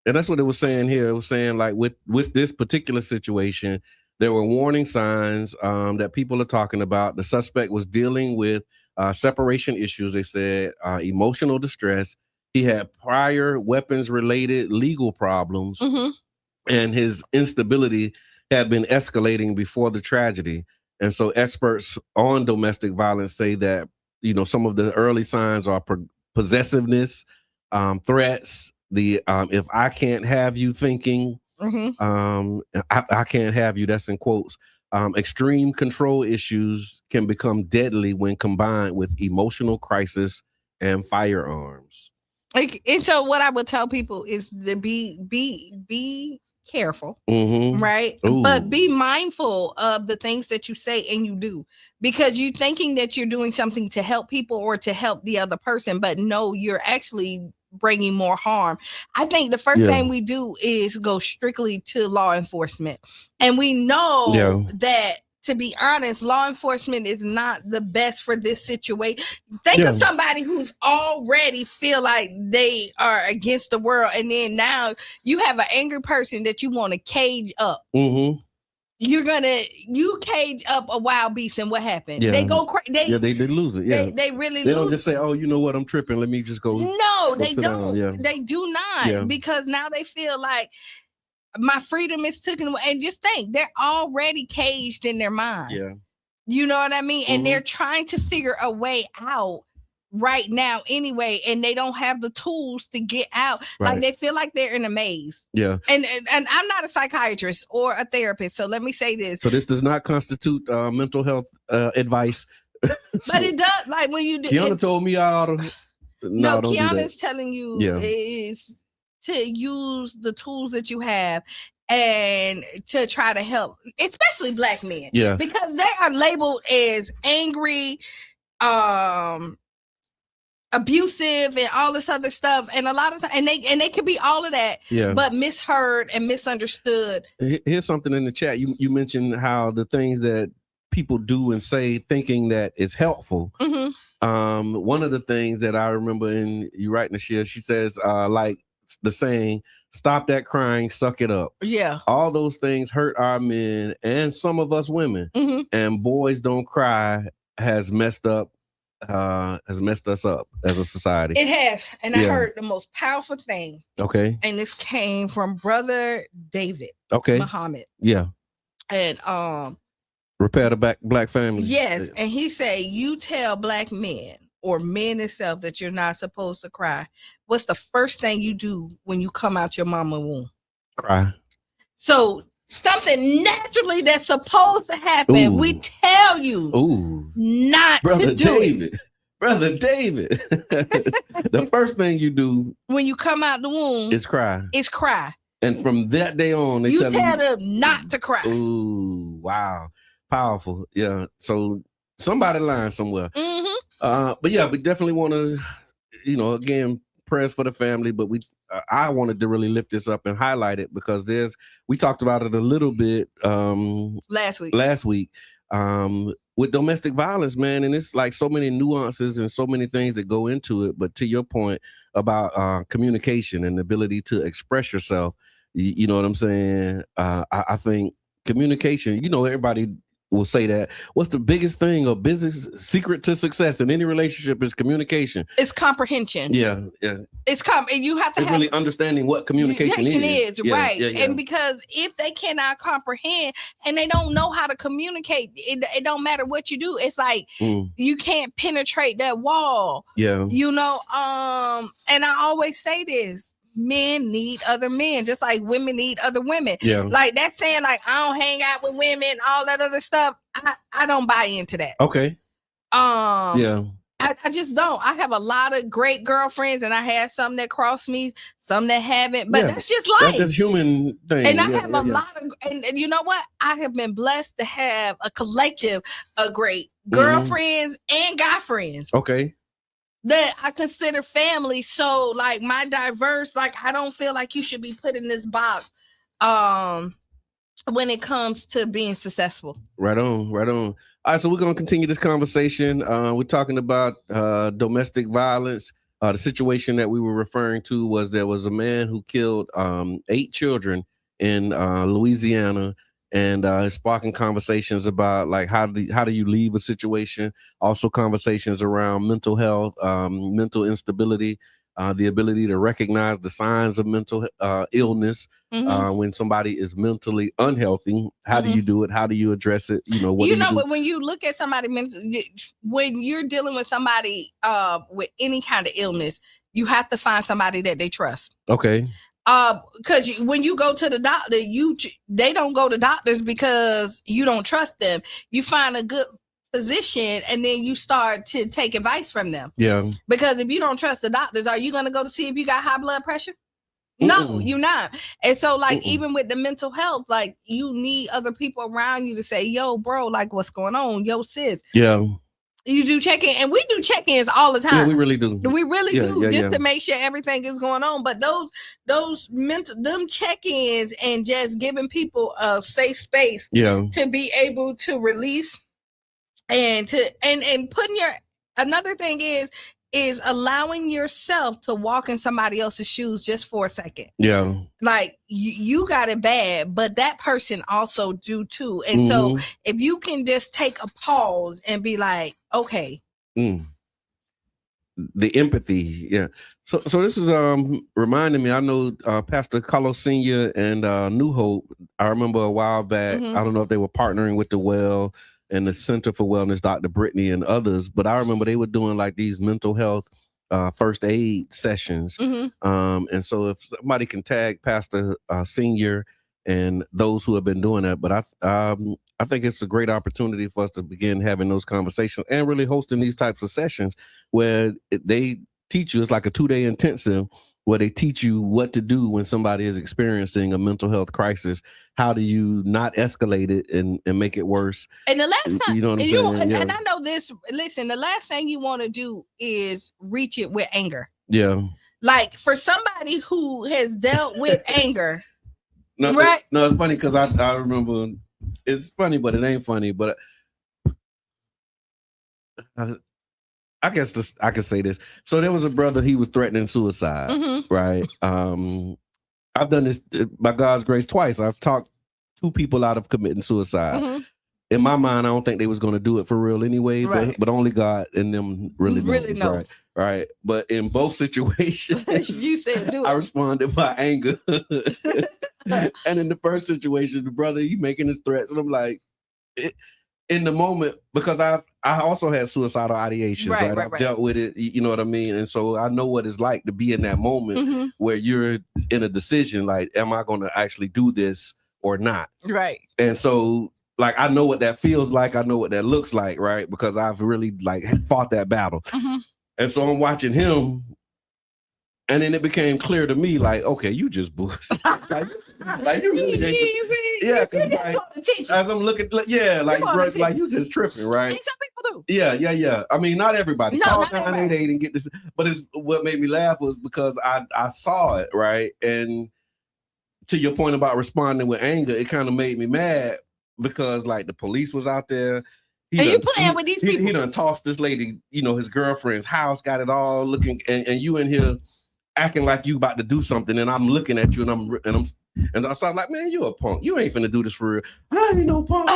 And that's what it was saying here. It was saying like with this particular situation, there were warning signs that people are talking about. The suspect was dealing with separation issues. They said emotional distress. He had prior weapons-related legal problems, and his instability had been escalating before the tragedy. And so experts on domestic violence say that, some of the early signs are possessiveness, threats, the if I can't have you thinking, I can't have you, that's in quotes, Extreme control issues can become deadly when combined with emotional crisis and firearms. Like, and so what I would tell people is to be careful, right? Ooh. But be mindful of the things that you say and you do, because you're thinking that you're doing something to help people or to help the other person, but no, you're actually bringing more harm. I think the first thing we do is go strictly to law enforcement, and we know that, to be honest, law enforcement is not the best for this situation. Think of somebody who's already feel like they are against the world, and then now you have an angry person that you want to cage up. You cage up a wild beast, and what happened? They go crazy. They lose it. Yeah, they really they lose. don't just say, "Oh, you know what? I'm tripping. Let me just go." No, they don't. Down. They do not, because now they feel like my freedom is taken away. And just think, they're already caged in their mind. Yeah. You know what I mean? And they're trying to figure a way out right now anyway, and they don't have the tools to get out. Like, they feel like they're in a maze. Yeah. And I'm not a psychiatrist or a therapist, so let me say this. So this does not constitute mental health advice. But it does, like when you do. Qiana told me I ought to. No, Qiana's telling you is to use the tools that you have and to try to help, especially Black men. Yeah. Because they are labeled as angry, abusive, and all this other stuff. And a lot of times, and they could be all of that, but misheard and misunderstood. Here's something in the chat. You mentioned how the things that people do and say thinking that it's helpful. One of the things that I remember in you writing the share, she says, like the saying, "Stop that crying, suck it up." Yeah. All those things hurt our men and some of us women. And Boys Don't Cry has messed us up as a society. It has. And I heard the most powerful thing. Okay. And this came from Brother David. Okay. Muhammad. Yeah. And Repair the Black family. Yes. And he said, you tell Black men or men itself that you're not supposed to cry. What's the first thing you do when you come out your mama womb? Cry. So something naturally that's supposed to happen, we tell you not to do it. Brother David. The first thing you do when you come out the womb is cry. It's cry. And from that day on, they tell them not to cry. Ooh, wow. Powerful. Yeah. So somebody lying somewhere. But yeah, we definitely want to, again, prayers for the family, but I wanted to really lift this up and highlight it because we talked about it a little bit last week with domestic violence, man. And it's like so many nuances and so many things that go into it. But to your point about communication and the ability to express yourself, you know what I'm saying? I think communication, everybody will say that. What's the biggest thing or business secret to success in any relationship is communication. It's comprehension. Yeah. It's you have to have really understanding what communication is. Right. Yeah. And because if they cannot comprehend and they don't know how to communicate, it don't matter what you do. It's like you can't penetrate that wall. Yeah. And I always say this. Men need other men, just like women need other women. Yeah. Like that saying, like, I don't hang out with women, all that other stuff. I don't buy into that. Okay. I just don't. I have a lot of great girlfriends, and I have some that cross me, some that haven't. But that's just life. That's human thing. And I have a lot of, and you know what? I have been blessed to have a collective of great girlfriends and guy friends. Okay. That I consider family. So like my diverse, like I don't feel like you should be put in this box when it comes to being successful. Right on. All right, so we're going to continue this conversation. We're talking about domestic violence. The situation that we were referring to was there was a man who killed 8 children in Louisiana. And sparking conversations about like how do you leave a situation, also conversations around mental health, mental instability, the ability to recognize the signs of mental illness when somebody is mentally unhealthy. How do you do it? How do you address it? But when you look at somebody when you're dealing with somebody with any kind of illness, you have to find somebody that they trust. Okay. Because when you go to the doctor, they don't go to doctors because you don't trust them. You find a good physician and then you start to take advice from them. Yeah. Because if you don't trust the doctors, are you going to go to see if you got high blood pressure? No, you're not. And so like even with the mental health, like you need other people around you to say, yo, bro, like what's going on? Yo, sis. Yeah. You do check-in, and we do check-ins all the time. Yeah, we really do. We really do, just to make sure everything is going on. But those mental check-ins and just giving people a safe space to be able to release and putting another thing is allowing yourself to walk in somebody else's shoes just for a second. Yeah. Like you got it bad, but that person also do too. And so if you can just take a pause and be like, okay. The empathy. Yeah. So this is reminding me, I know Pastor Carlos Sr. and New Hope, I remember a while back, I don't know if they were partnering with the Well and the Center for Wellness, Dr. Brittany and others, but I remember they were doing like these mental health first aid sessions. And so if somebody can tag Pastor Senior and those who have been doing that, but I think it's a great opportunity for us to begin having those conversations and really hosting these types of sessions where they teach you, it's like a 2-day intensive where they teach you what to do when somebody is experiencing a mental health crisis. How do you not escalate it and make it worse? And the last time, you know what I'm saying? And I know this, listen, the last thing you want to do is reach it with anger. Yeah. Like for somebody who has dealt with anger. Right. No, it's funny because I remember, it's funny, but it ain't funny, but I guess I could say this. So there was a brother, he was threatening suicide, right? I've done this by God's grace twice. I've talked 2 people out of committing suicide. In my mind, I don't think they was going to do it for real anyway, but only God and them really knows, right? But in both situations, you said do it. I responded by anger. And in the first situation, the brother, he making his threats, and I'm like, in the moment, because I also had suicidal ideation, right? I've dealt with it, you know what I mean? And so I know what it's like to be in that moment where you're in a decision, like, am I going to actually do this or not? Right. And so, like, I know what that feels like. I know what that looks like, right? Because I've really, like, fought that battle. And so I'm watching him, and then it became clear to me, like, okay, you just bullshit. like you really, yeah. Like, as I'm looking, like you just tripping, right? And some people do. Yeah. I mean, not everybody. No, Call not 988 and get this. But what made me laugh was because I saw it, right? And to your point about responding with anger, it kind of made me mad because like the police was out there. You playing with these people. He done tossed this lady, his girlfriend's house, got it all looking, and you in here acting like you about to do something, and I'm looking at you, and I started like, man, you a punk. You ain't finna do this for real. I ain't no punk.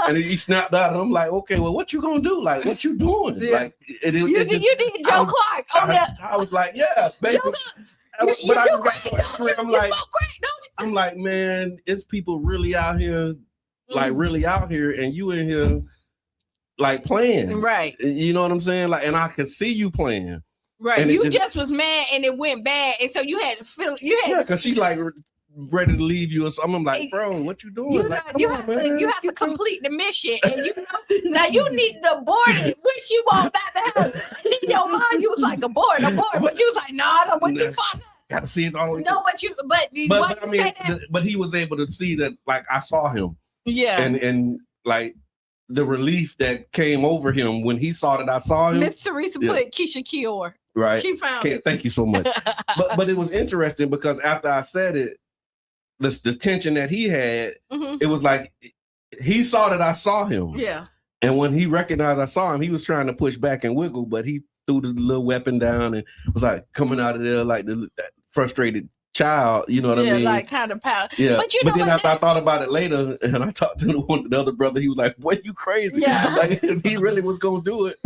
And he snapped out, and I'm like, okay, well, what you gonna do? Like, what you doing? Yeah. Like, you did Joe Clark. I was like, yeah, baby. I'm like, man, it's people really out here, like really out here, and you in here, like playing, right? You know what I'm saying? Like, and I could see you playing. Right, and you just was mad and it went bad, and so you had to feel. Because she like ready to leave you or something. I'm like, bro, what you doing? You have to complete the mission, and now you need to abort it. Wish you walked out the house, and in your mind you was like abort, but you was like, no, I don't want you father. Got to see it all. No, but I mean, but he was able to see that, like I saw him. Yeah, and like. The relief that came over him when he saw that I saw him. Miss Teresa put Keisha Kior. Right. She found it. Thank you so much. but it was interesting because after I said it, the tension that he had, it was like he saw that I saw him. Yeah. And when he recognized I saw him, he was trying to push back and wiggle, but he threw the little weapon down and was like coming out of there like that frustrated child, you know what I mean? Yeah, like kind of power. Yeah, but then after I thought about it later, and I talked to the other brother, he was like, "Boy, you crazy!" Yeah, like if he really was gonna do it,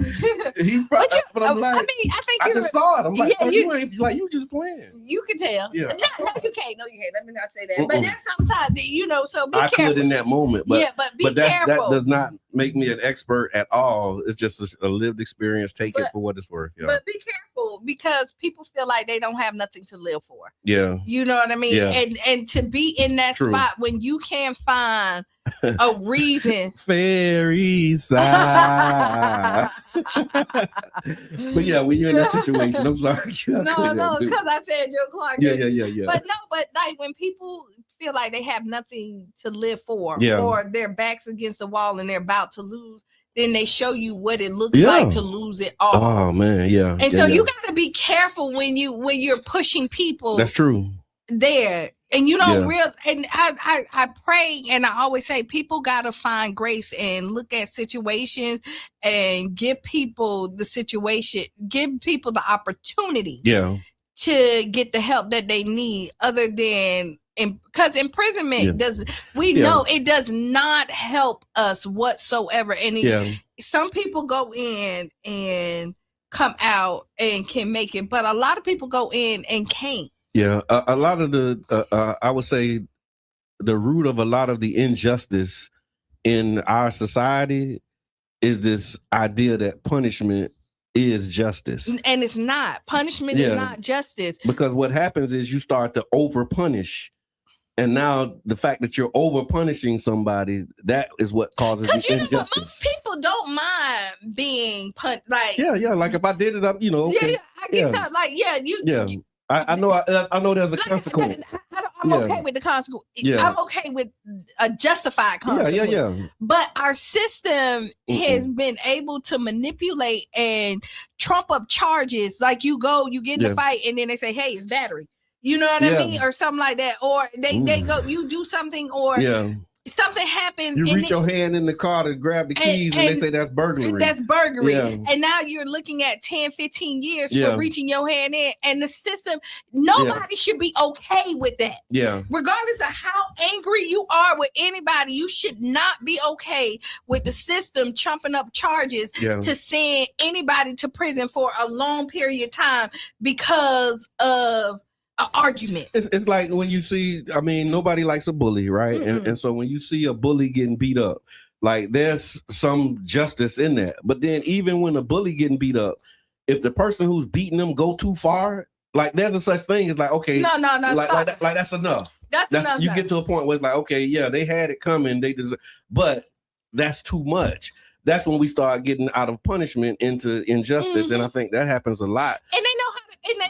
he. But I'm like, I mean, I just saw it. I'm like, you ain't like you just playing. You can tell. Yeah, no, you can't. No, you can't. Let me not say that. But there's sometimes that so be careful. I could in that moment, but be careful. That does not make me an expert at all. It's just a lived experience. Take it for what it's worth. Yeah. But be careful, because people feel like they don't have nothing to live for. Yeah. You know what I mean? Yeah. And to be in that spot when you can't find a reason. Fairy side. But yeah, when you're in that situation, I'm sorry. No, because I said Joe Clark. Yeah. But like when people feel like they have nothing to live for, or their backs against the wall and they're about to lose, then they show you what it looks like to lose it all. Oh man, yeah. And so you got to be careful when you're pushing people. That's true. There, and you don't and I pray, and I always say people got to find grace and look at situations and give people the situation, give people the opportunity to get the help that they need, other than because imprisonment know it does not help us whatsoever. And some people go in and come out and can make it, but a lot of people go in and can't. Yeah, a lot of the I would say the root of a lot of the injustice in our society is this idea that punishment is justice. And it's not. Punishment is not justice. Because what happens is you start to over punish. And now the fact that you're over punishing somebody, that is what causes the injustice. Know what? Most people don't mind being punished. Like like if I did it up, okay. I get that. Like I know there's a consequence. I'm okay with the consequence. I'm okay with a justified consequence. But our system has been able to manipulate and trump up charges. Like you get in a fight, and then they say, "Hey, it's battery." You know what I mean? Or something like that. Or they go, you do something, or something happens. You reach your hand in the car to grab the keys, and they say that's burglary. That's burglary. And now you're looking at 10, 15 years for reaching your hand in. And the system, nobody should be okay with that. Yeah. Regardless of how angry you are with anybody, you should not be okay with the system trumping up charges to send anybody to prison for a long period of time because of an argument. It's like when you see, nobody likes a bully, right? And so when you see a bully getting beat up, like there's some justice in that. But then even when a bully getting beat up, if the person who's beating them go too far, like there's a such thing as like, okay, no, like that's enough. That's enough. You get to a point where it's like, okay, they had it coming, they deserve, but that's too much. That's when we start getting out of punishment into injustice, and I think that happens a lot. And they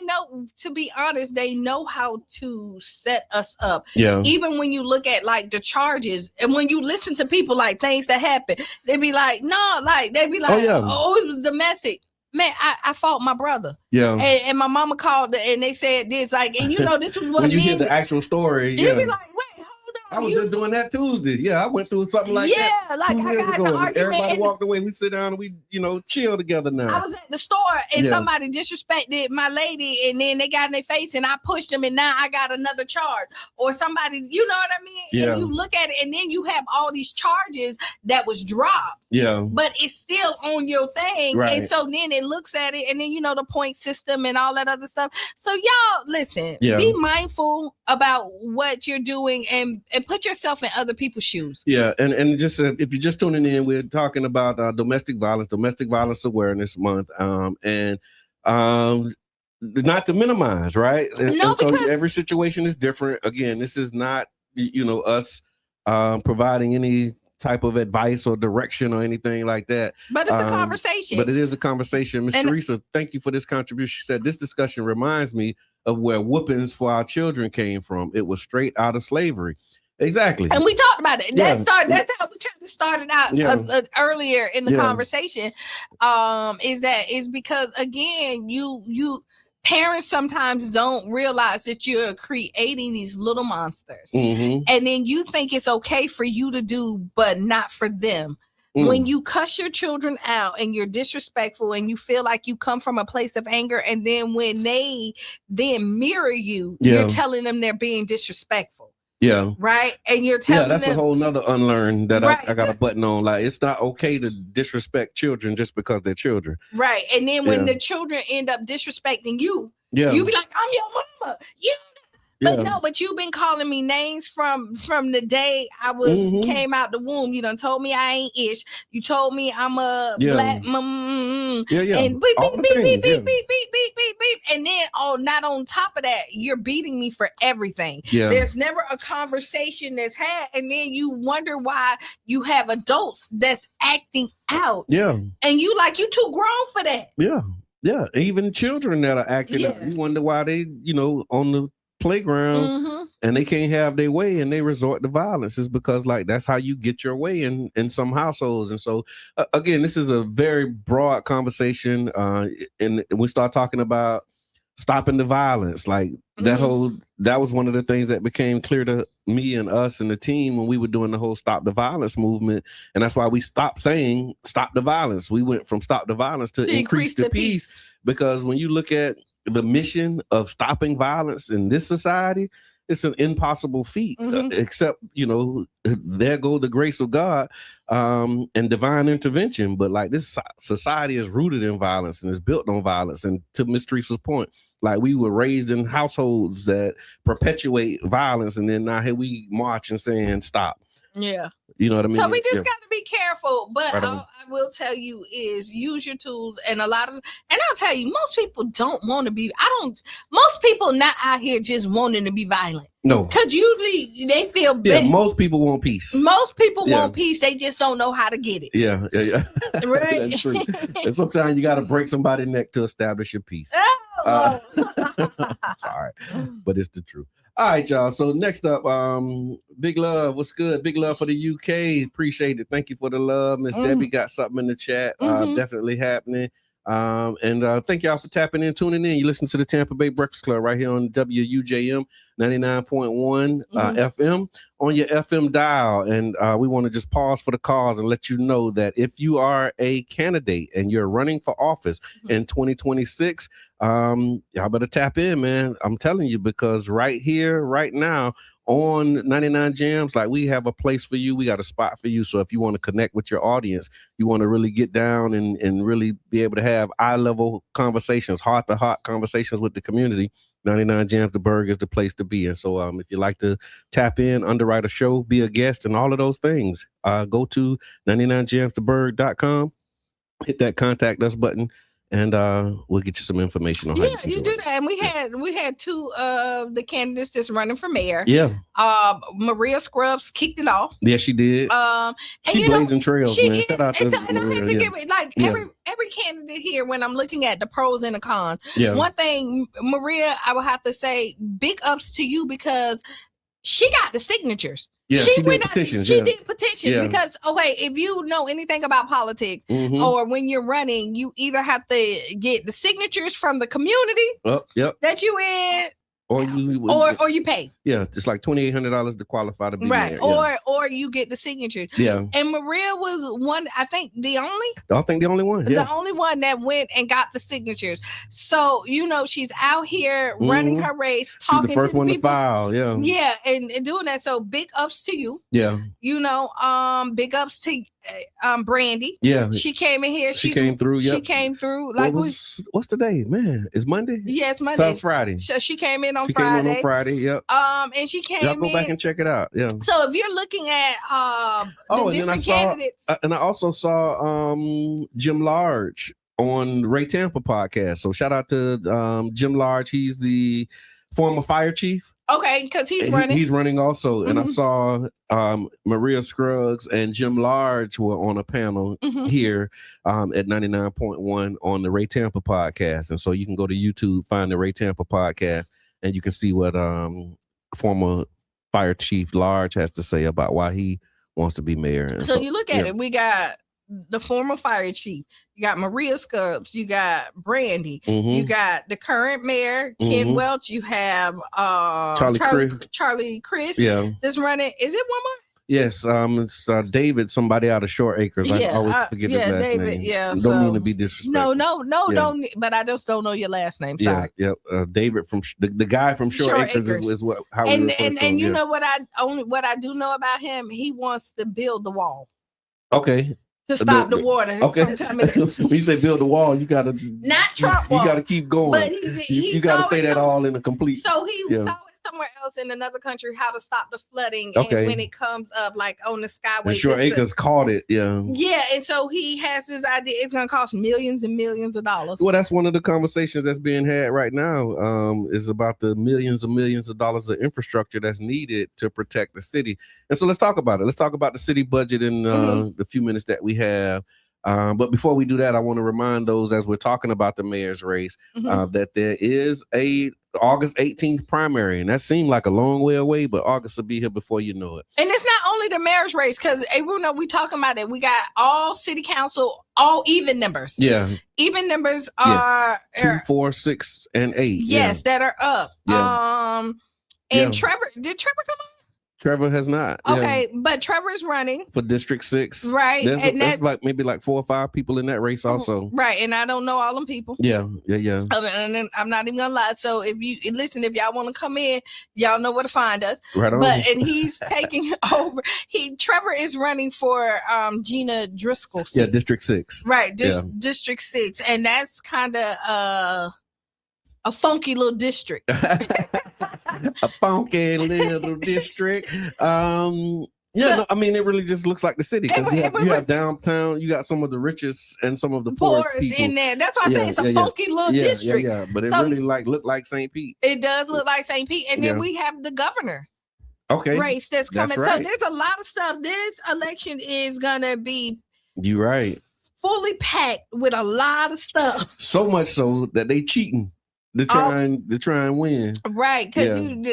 know, to be honest, they know how to set us up. Yeah. Even when you look at like the charges, and when you listen to people like things that happen, they be like, oh, it was domestic. Man, I fought my brother. Yeah. And my mama called and they said this, like, and this was what when you hear the actual story. You'd be like, wait, hold on. I was just doing that Tuesday. Yeah, I went through something like that. Yeah, like I got the argument. Everybody walked away. We sit down and we, chill together now. I was at the store and somebody disrespected my lady, and then they got in their face and I pushed them, and now I got another charge. Or somebody, you know what I mean? Yeah. And you look at it, and then you have all these charges that was dropped. Yeah. But it's still on your thing. Right. And so then it looks at it, and then the point system and all that other stuff. So y'all listen, be mindful about what you're doing and put yourself in other people's shoes. Yeah, and just if you're just tuning in, we're talking about domestic violence awareness month, and not to minimize, right? And so every situation is different. Again, this is not us providing any type of advice or direction or anything like that. But it's a conversation. But it is a conversation. Miss Teresa, thank you for this contribution. She said, this discussion reminds me of where whoopings for our children came from. It was straight out of slavery. Exactly. And we talked about it. That's how we kind of started out earlier in the conversation. Is because, again, you parents sometimes don't realize that you're creating these little monsters. Mm-hmm. And then you think it's okay for you to do, but not for them. When you cuss your children out and you're disrespectful and you feel like you come from a place of anger, and then when they then mirror you, you're telling them they're being disrespectful. Yeah. Right. And you're telling that's them, a whole nother unlearn that I got a button on. Like, it's not okay to disrespect children just because they're children. Right. And then when the children end up disrespecting you, you be like, I'm your mama. But no, but you've been calling me names from the day I was came out the womb. You done told me I ain't ish. You told me I'm a black and beep. And then not on top of that, you're beating me for everything. Yeah. There's never a conversation that's had, and then you wonder why you have adults that's acting out. Yeah. And you too grown for that. Yeah. Yeah. Even children that are acting out, you wonder why they, on the playground and they can't have their way and they resort to violence. Is because that's how you get your way in some households. And so again, this is a very broad conversation, and we start talking about stopping the violence. That was one of the things that became clear to me and us and the team when we were doing the whole stop the violence movement. And that's why we stopped saying stop the violence. We went from stop the violence to increase the peace. Because when you look at the mission of stopping violence in this society, it's an impossible feat, except, there go the grace of God and divine intervention. But this society is rooted in violence and is built on violence. And to Ms. Teresa's point, we were raised in households that perpetuate violence. And then now here we march and saying stop. Yeah. You know what I mean? So we just got to be careful. But I will tell you is use your tools. And I'll tell you, most people don't want to be, most people not out here just wanting to be violent. No. Because usually they feel bad. Yeah, most people want peace. Most people want peace. They just don't know how to get it. Yeah. Right. That's true. And sometimes you got to break somebody's neck to establish your peace. Sorry, but it's the truth. All right, y'all. So next up, Big Love. What's good? Big Love for the UK. Appreciate it. Thank you for the love. Miss Debbie got something in the chat. Definitely happening. And thank y'all for tapping in, tuning in. You listen to the Tampa Bay Breakfast Club right here on WUJM 99.1 FM on your FM dial. And we want to just pause for the cause and let you know that if you are a candidate and you're running for office in 2026, y'all better tap in, man. I'm telling you, because right here, right now, on 99 Jams, we have a place for you. We got a spot for you. So if you want to connect with your audience, you want to really get down and really be able to have eye-level conversations, heart-to-heart conversations with the community, 99 Jams the Berg is the place to be. And so if you like to tap in, underwrite a show, be a guest, and all of those things, go to 99jamstheberg.com, hit that contact us button, and we'll get you some information on how you do that. And we had two of the candidates that's running for mayor. Yeah. Maria Scruggs kicked it off. Yeah, she did. And she blazing trails, man. Shout out to Maria, every candidate here, when I'm looking at the pros and the cons, one thing, Maria, I would have to say big ups to you because she got the signatures. Yeah, she did petitions. She did petitions because, if you know anything about politics or when you're running, you either have to get the signatures from the community that you in, or you pay. Yeah, it's like $2,800 to qualify to be right. Mayor. Or you get the signatures. Yeah. And Maria was one, I think the only one. Yeah. The only one that went and got the signatures. So, she's out here running her race, talking she's the first to one people. To file, yeah. Yeah, and doing that. So big ups to you. Yeah. Big ups to Brandy. Yeah. She came in here. She came through. She came through. What's the day, man? It's Monday? Yeah, it's Monday. So it's Friday. So she came in on Friday. Friday. Came in on Friday, yep. And she came in. Y'all go back and check it out. Yeah. So if you're looking at the different candidates. And I also saw Jim Large on Ray Tampa podcast. So shout out to Jim Large. He's the former fire chief. Okay, because he's running. He's running also. And I saw Maria Scruggs and Jim Large were on a panel here at 99.1 on the Ray Tampa podcast. And so you can go to YouTube, find the Ray Tampa podcast, and you can see what former fire chief Large has to say about why he wants to be mayor. And so you look at it, we got the former fire chief, you got Maria Scruggs, you got Brandy, you got the current mayor, Ken Welch, you have Charlie Chris that's running. Is it one more? Yes, it's David, somebody out of Short Acres. I always forget his last David, name. Yeah, don't mean to be disrespectful. No, don't. But I just don't know your last name. Sorry. Yeah. David from the guy from Short Acres. Is how we refer to him. And you know what I do know about him? He wants to build the wall. Okay. To stop the water from coming in. When you say build the wall, you gotta not Trump wall. You gotta keep going. But you gotta say that all in a complete. So he was always talking somewhere else in another country how to stop the flooding. Okay. And when it comes up like on the skyway. And Short Acres caught it. Yeah. Yeah, and so he has this idea. It's going to cost millions and millions of dollars. Well, that's one of the conversations that's being had right now. Is about the millions of dollars of infrastructure that's needed to protect the city. And so let's talk about it. Let's talk about the city budget in the few minutes that we have. But before we do that, I want to remind those, as we're talking about the mayor's race, that there is a August 18th primary, and that seemed like a long way away, but August will be here before you know it. And it's not only the mayor's race, because even though we talking about it, we got all city council, all even numbers. Yeah, even numbers are 2, 4, 6, and 8. Yes, that are up. Yeah. And Trevor, did Trevor come on? Trevor has not. Okay, but Trevor is running for District 6. Right. That's like maybe like 4 or 5 people in that race also. Right. And I don't know all them people. Yeah. And I'm not even gonna lie. So if y'all want to come in, y'all know where to find us. Right on. And he's taking over. Trevor is running for Gina Driscoll seat. Yeah, District 6. Right. District 6. And that's kind of a funky little district. A funky little district. I mean, it really just looks like the city. You have downtown, you got some of the richest and some of the poorest people in there. That's why I say it's a funky little district. Yeah. But it really looked like St. Pete. It does look like St. Pete. And then we have the governor race that's coming. That's right. So there's a lot of stuff. This election is gonna be You're right. fully packed with a lot of stuff. So much so that they cheating. To try and win. Right, because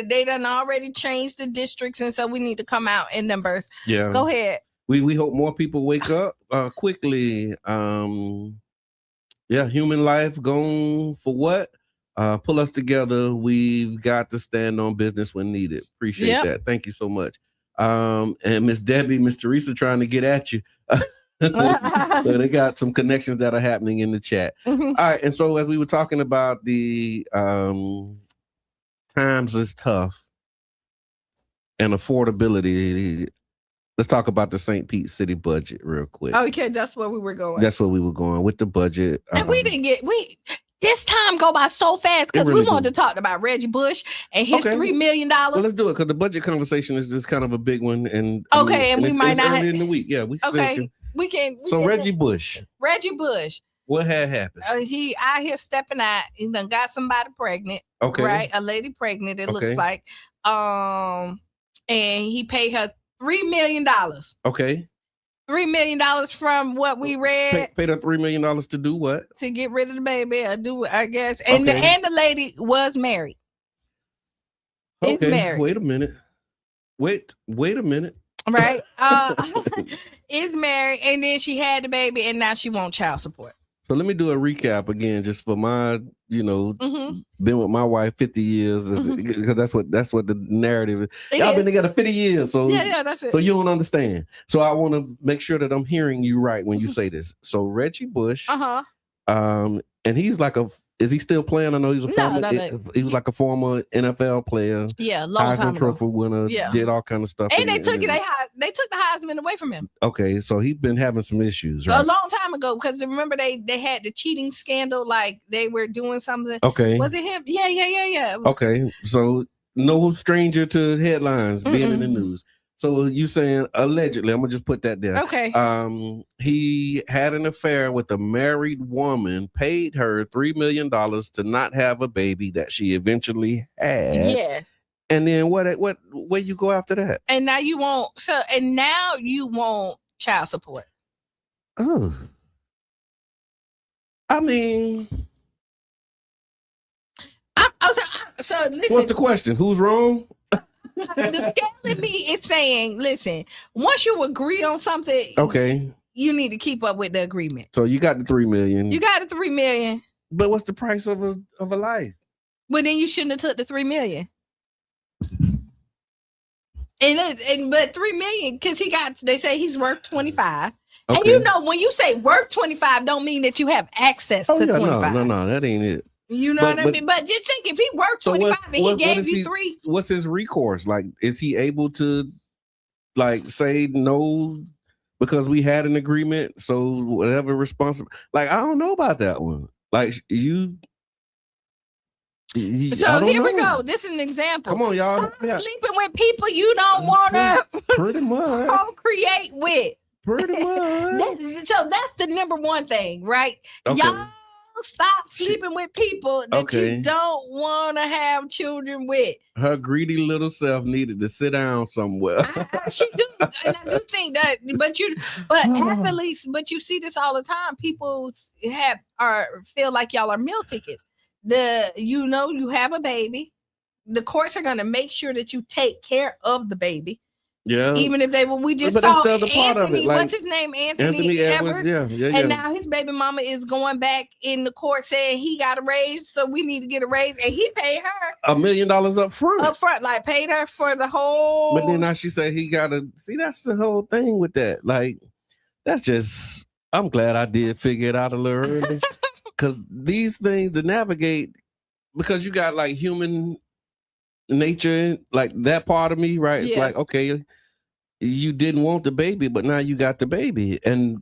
they done already changed the districts, and so we need to come out in numbers. Yeah. Go ahead. We hope more people wake up quickly. Human life going for what? Pull us together. We've got to stand on business when needed. Appreciate that. Thank you so much. And Miss Debbie, Miss Teresa trying to get at you. So they got some connections that are happening in the chat. All right, and so as we were talking about the times is tough and affordability, let's talk about the St. Pete city budget real quick. Okay, that's where we were going. That's where we were going with the budget. And this time go by so fast because we wanted to talk about Reggie Bush and his $3 million. Well, let's do it because the budget conversation is just kind of a big one. And we might not early in the week. Yeah, we can. Reggie Bush. What had happened? He out here stepping out. He done got somebody pregnant. Okay. Right, a lady pregnant. It looks like. And he paid her $3 million. Okay. $3 million from what we read. Paid her $3 million to do what? To get rid of the baby. I guess. And the lady was married. Okay. It's married. Wait a minute. Right. Is married, and then she had the baby, and now she wants child support. So let me do a recap again, just for my, been with my wife 50 years, because that's what the narrative is. Y'all been together 50 years, so that's it. So you don't understand. So I want to make sure that I'm hearing you right when you say this. So Reggie Bush, and he's like is he still playing? I know he's a former. He was like a former NFL player. Yeah, long time ago. Trophy winner. Yeah, did all kind of stuff. And they took the Heisman away from him. Okay, so he's been having some issues, right? A long time ago, because remember they had the cheating scandal, like they were doing something. Okay, was it him? Yeah. Okay, so no stranger to headlines being in the news. So you saying allegedly, I'm gonna just put that there. Okay. He had an affair with a married woman, paid her $3 million to not have a baby that she eventually had. Yeah. And then where you go after that? And now you want child support. Oh. I mean, so listen, what's the question? Who's wrong? The scale in me is saying, listen, once you agree on something, okay, you need to keep up with the agreement. So you got the $3 million. You got the $3 million. But what's the price of a life? Well, then you shouldn't have took the $3 million. But $3 million, because they say he's worth 25. Okay. And when you say worth 25, don't mean that you have access to 25. No, that ain't it. You know what I mean? But just think, if he worked 25 and he gave you 3. What's his recourse? Like, is he able to, like, say no because we had an agreement? So whatever responsible. Like, I don't know about that one. Like, you. So here we go. This is an example. Come on, y'all. Stop sleeping with people you don't want to Pretty much. procreate with. Pretty much. So that's the number one thing, right? Okay. Y'all stop sleeping with people that you don't want to have children with. Her greedy little self needed to sit down somewhere. She do, and I do think that. But athletes, but you see this all the time. People feel like y'all are meal tickets. You have a baby. The courts are gonna make sure that you take care of the baby. Yeah. Even if we just saw Anthony, what's his name? Anthony Edwards. Yeah. And now his baby mama is going back in the court saying he got a raise, so we need to get a raise. And he paid her $1 million up front. Like paid her for the whole. But then now she said he gotta see. That's the whole thing with that. Like, that's just. I'm glad I did figure it out a little early, because these things to navigate, because you got like human nature, like that part of me, right? It's like, okay, you didn't want the baby, but now you got the baby. And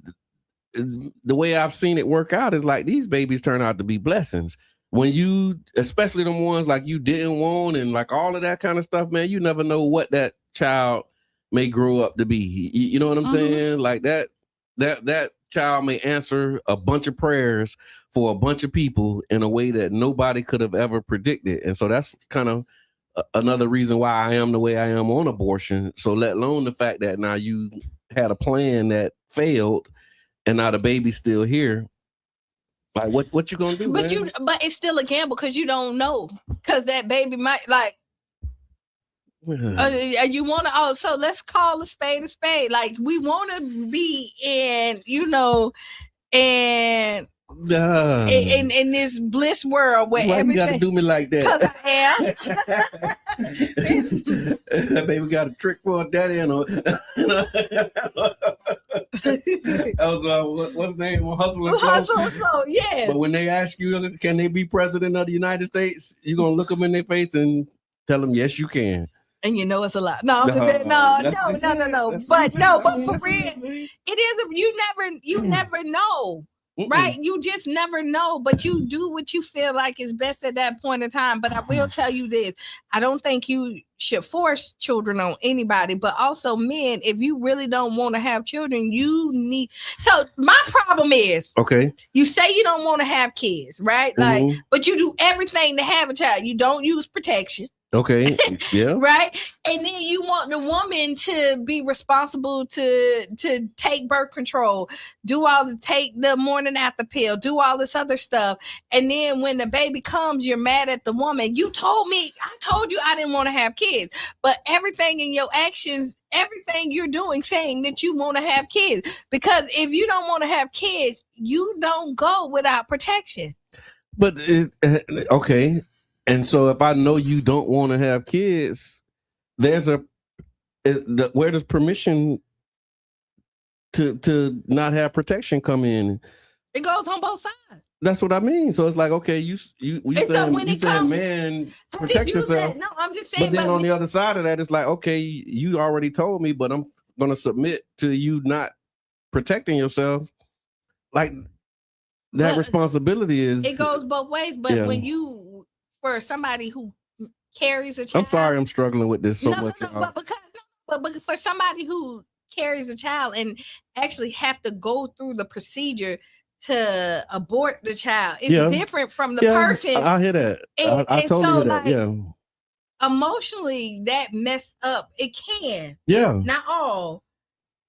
the way I've seen it work out is like these babies turn out to be blessings. When you, especially the ones like you didn't want and like all of that kind of stuff, man, you never know what that child may grow up to be. You know what I'm saying? Like that child may answer a bunch of prayers for a bunch of people in a way that nobody could have ever predicted. And so that's kind of another reason why I am the way I am on abortion. So let alone the fact that now you had a plan that failed and now the baby's still here. Like what you gonna do? But man? But it's still a gamble because you don't know, because that baby might like you want to. So let's call a spade a spade. Like we want to be in, in this bliss world where why everything. You gotta do me like that? Because I am. That baby got a trick for a daddy and what's his name? Hustle and Flow. Yeah. But when they ask you, can they be president of the United States? You gonna look them in their face and tell them, yes, you can. And you know it's a lot. No. But for real, it is. You never know. Right, you just never know, but you do what you feel like is best at that point in time. But I will tell you this: I don't think you should force children on anybody, but also men. If you really don't want to have children, you need. So my problem is, okay, you say you don't want to have kids, right? Like, but you do everything to have a child. You don't use protection. Okay. Yeah. Right. And then you want the woman to be responsible to take birth control, take the morning after pill, do all this other stuff. And then when the baby comes, you're mad at the woman. I told you I didn't want to have kids, but everything in your actions, everything you're doing, saying that you want to have kids, because if you don't want to have kids, you don't go without protection. But okay. And so if I know you don't want to have kids, where does permission to not have protection come in? It goes on both sides. That's what I mean. So it's like, okay, you saying man, protect yourself. No, I'm just saying. But then on the other side of that, it's like, okay, you already told me, but I'm going to submit to you not protecting yourself. Like that responsibility is. It goes both ways. But when for somebody who carries a child. I'm sorry, I'm struggling with this so much. But for somebody who carries a child and actually have to go through the procedure to abort the child, it's different from the person. I hear that. I totally hear that. Yeah. Emotionally, that mess up. It can. Yeah. Not all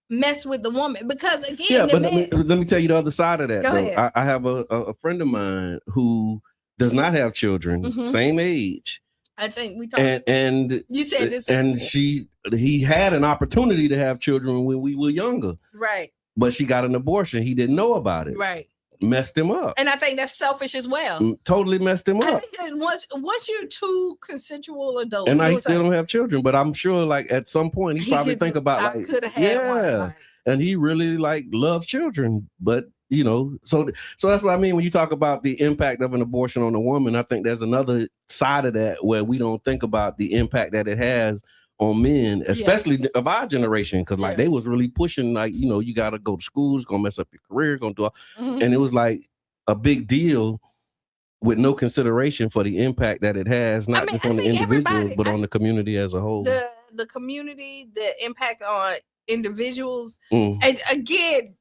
mess with the woman, because again. Yeah, but let me tell you the other side of that. Go ahead. I have a friend of mine who does not have children, same age. I think we talked. And you said this, and he had an opportunity to have children when we were younger, right? But she got an abortion. He didn't know about it, right? Messed him up, and I think that's selfish as well. Totally messed him up. I think once you're two consensual adults, and I still don't have children, but I'm sure, like at some point, he probably think about I could have had one. Like, and he really loves children, but. So that's what I mean when you talk about the impact of an abortion on a woman. I think there's another side of that where we don't think about the impact that it has on men, especially of our generation, because they was really pushing you got to go to school, it's gonna mess up your career, gonna do all, and it was like a big deal with no consideration for the impact that it has, not just on the individuals, but on the community as a whole. The community, the impact on individuals. And again,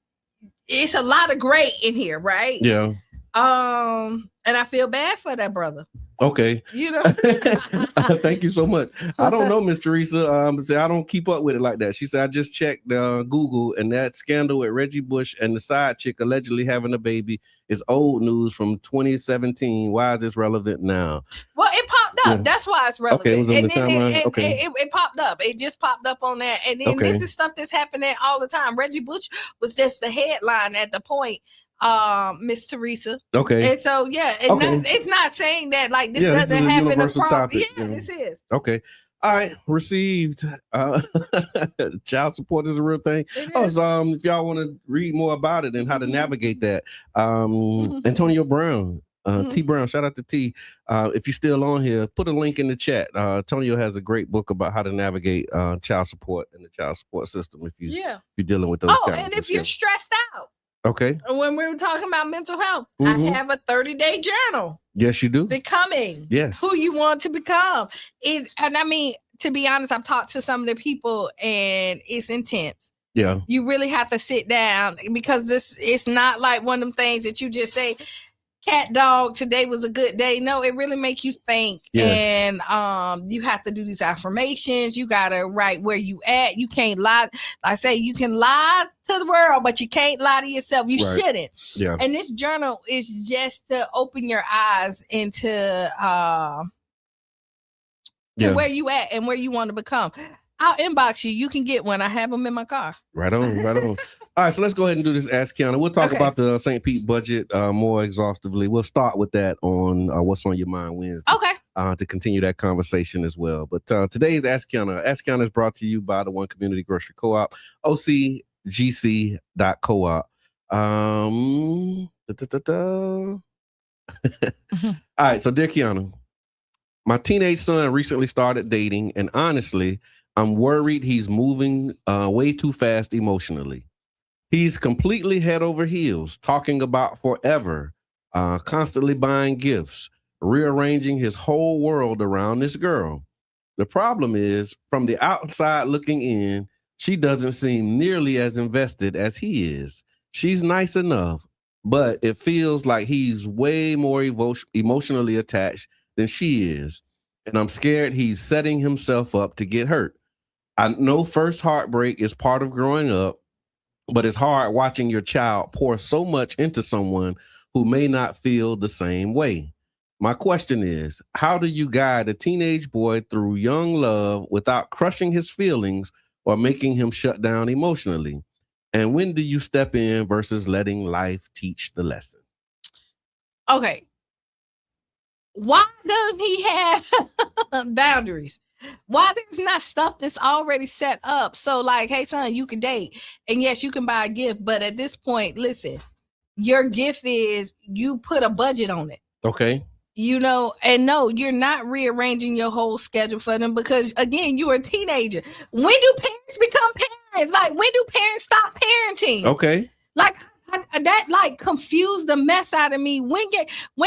it's a lot of gray in here, right? Yeah. And I feel bad for that brother. Okay. You know. Thank you so much. I don't know, Miss Teresa. I don't keep up with it like that. She said I just checked Google, and that scandal with Reggie Bush and the side chick allegedly having a baby is old news from 2017. Why is this relevant now? Well, it popped up. Yeah. That's why it's relevant. Okay, it was on the timeline. Okay. It popped up. It just popped up on that. And then this is stuff that's happening all the time. Reggie Bush was just the headline at the point. Miss Teresa. Okay. And so it's not saying that like this doesn't happen a problem. Yeah, this is. Okay. All right, received. Child support is a real thing. So if y'all want to read more about it and how to navigate that, Antonio Brown, T Brown, shout out to T. If you're still on here, put a link in the chat. Antonio has a great book about how to navigate child support and the child support system if you're dealing with those. And if you're stressed out. Okay. When we were talking about mental health, I have a 30-day journal. Yes, you do. Becoming who you want to become and I mean, to be honest, I've talked to some of the people and it's intense. Yeah. You really have to sit down because it's not like one of them things that you just say, cat dog, today was a good day. No, it really makes you think. Yes. And you have to do these affirmations. You gotta write where you at. You can't lie. I say you can lie to the world, but you can't lie to yourself. You shouldn't. Yeah. And this journal is just to open your eyes into where you at and where you want to become. I'll inbox you. You can get one. I have them in my car. Right on, right on. All right, so let's go ahead and do this Ask Qiana. We'll talk about the St. Pete budget more exhaustively. We'll start with that on What's on Your Mind Wednesday. Okay. To continue that conversation as well. But today's Ask Qiana. Ask Qiana is brought to you by the One Community Grocery Co-op, OCGC.coop. All right, so dear Qiana, my teenage son recently started dating, and honestly, I'm worried he's moving way too fast emotionally. He's completely head over heels, talking about forever, constantly buying gifts, rearranging his whole world around this girl. The problem is, from the outside looking in, she doesn't seem nearly as invested as he is. She's nice enough, but it feels like he's way more emotionally attached than she is. And I'm scared he's setting himself up to get hurt. I know first heartbreak is part of growing up, but it's hard watching your child pour so much into someone who may not feel the same way. My question is, how do you guide a teenage boy through young love without crushing his feelings or making him shut down emotionally? And when do you step in versus letting life teach the lesson? Okay. Why doesn't he have boundaries? Why there's not stuff that's already set up? So like, hey son, you can date. And yes, you can buy a gift. But at this point, listen, your gift is you put a budget on it. Okay. You know, and no, you're not rearranging your whole schedule for them because again, you're a teenager. When do parents become parents? Like when do parents stop parenting? Okay. Like that like confused the mess out of me. When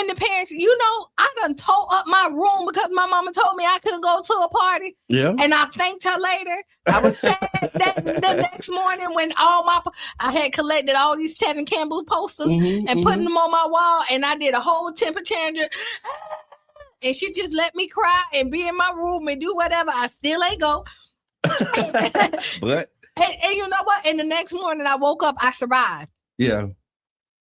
the parents, you know, I done tore up my room because my mama told me I couldn't go to a party. Yeah. And I thanked her later. I was sad that the next morning when I had collected all these Tevin Campbell posters and putting them on my wall, and I did a whole temper tantrum. And she just let me cry and be in my room and do whatever. I still ain't go. But and you know what? And the next morning I woke up, I survived. Yeah.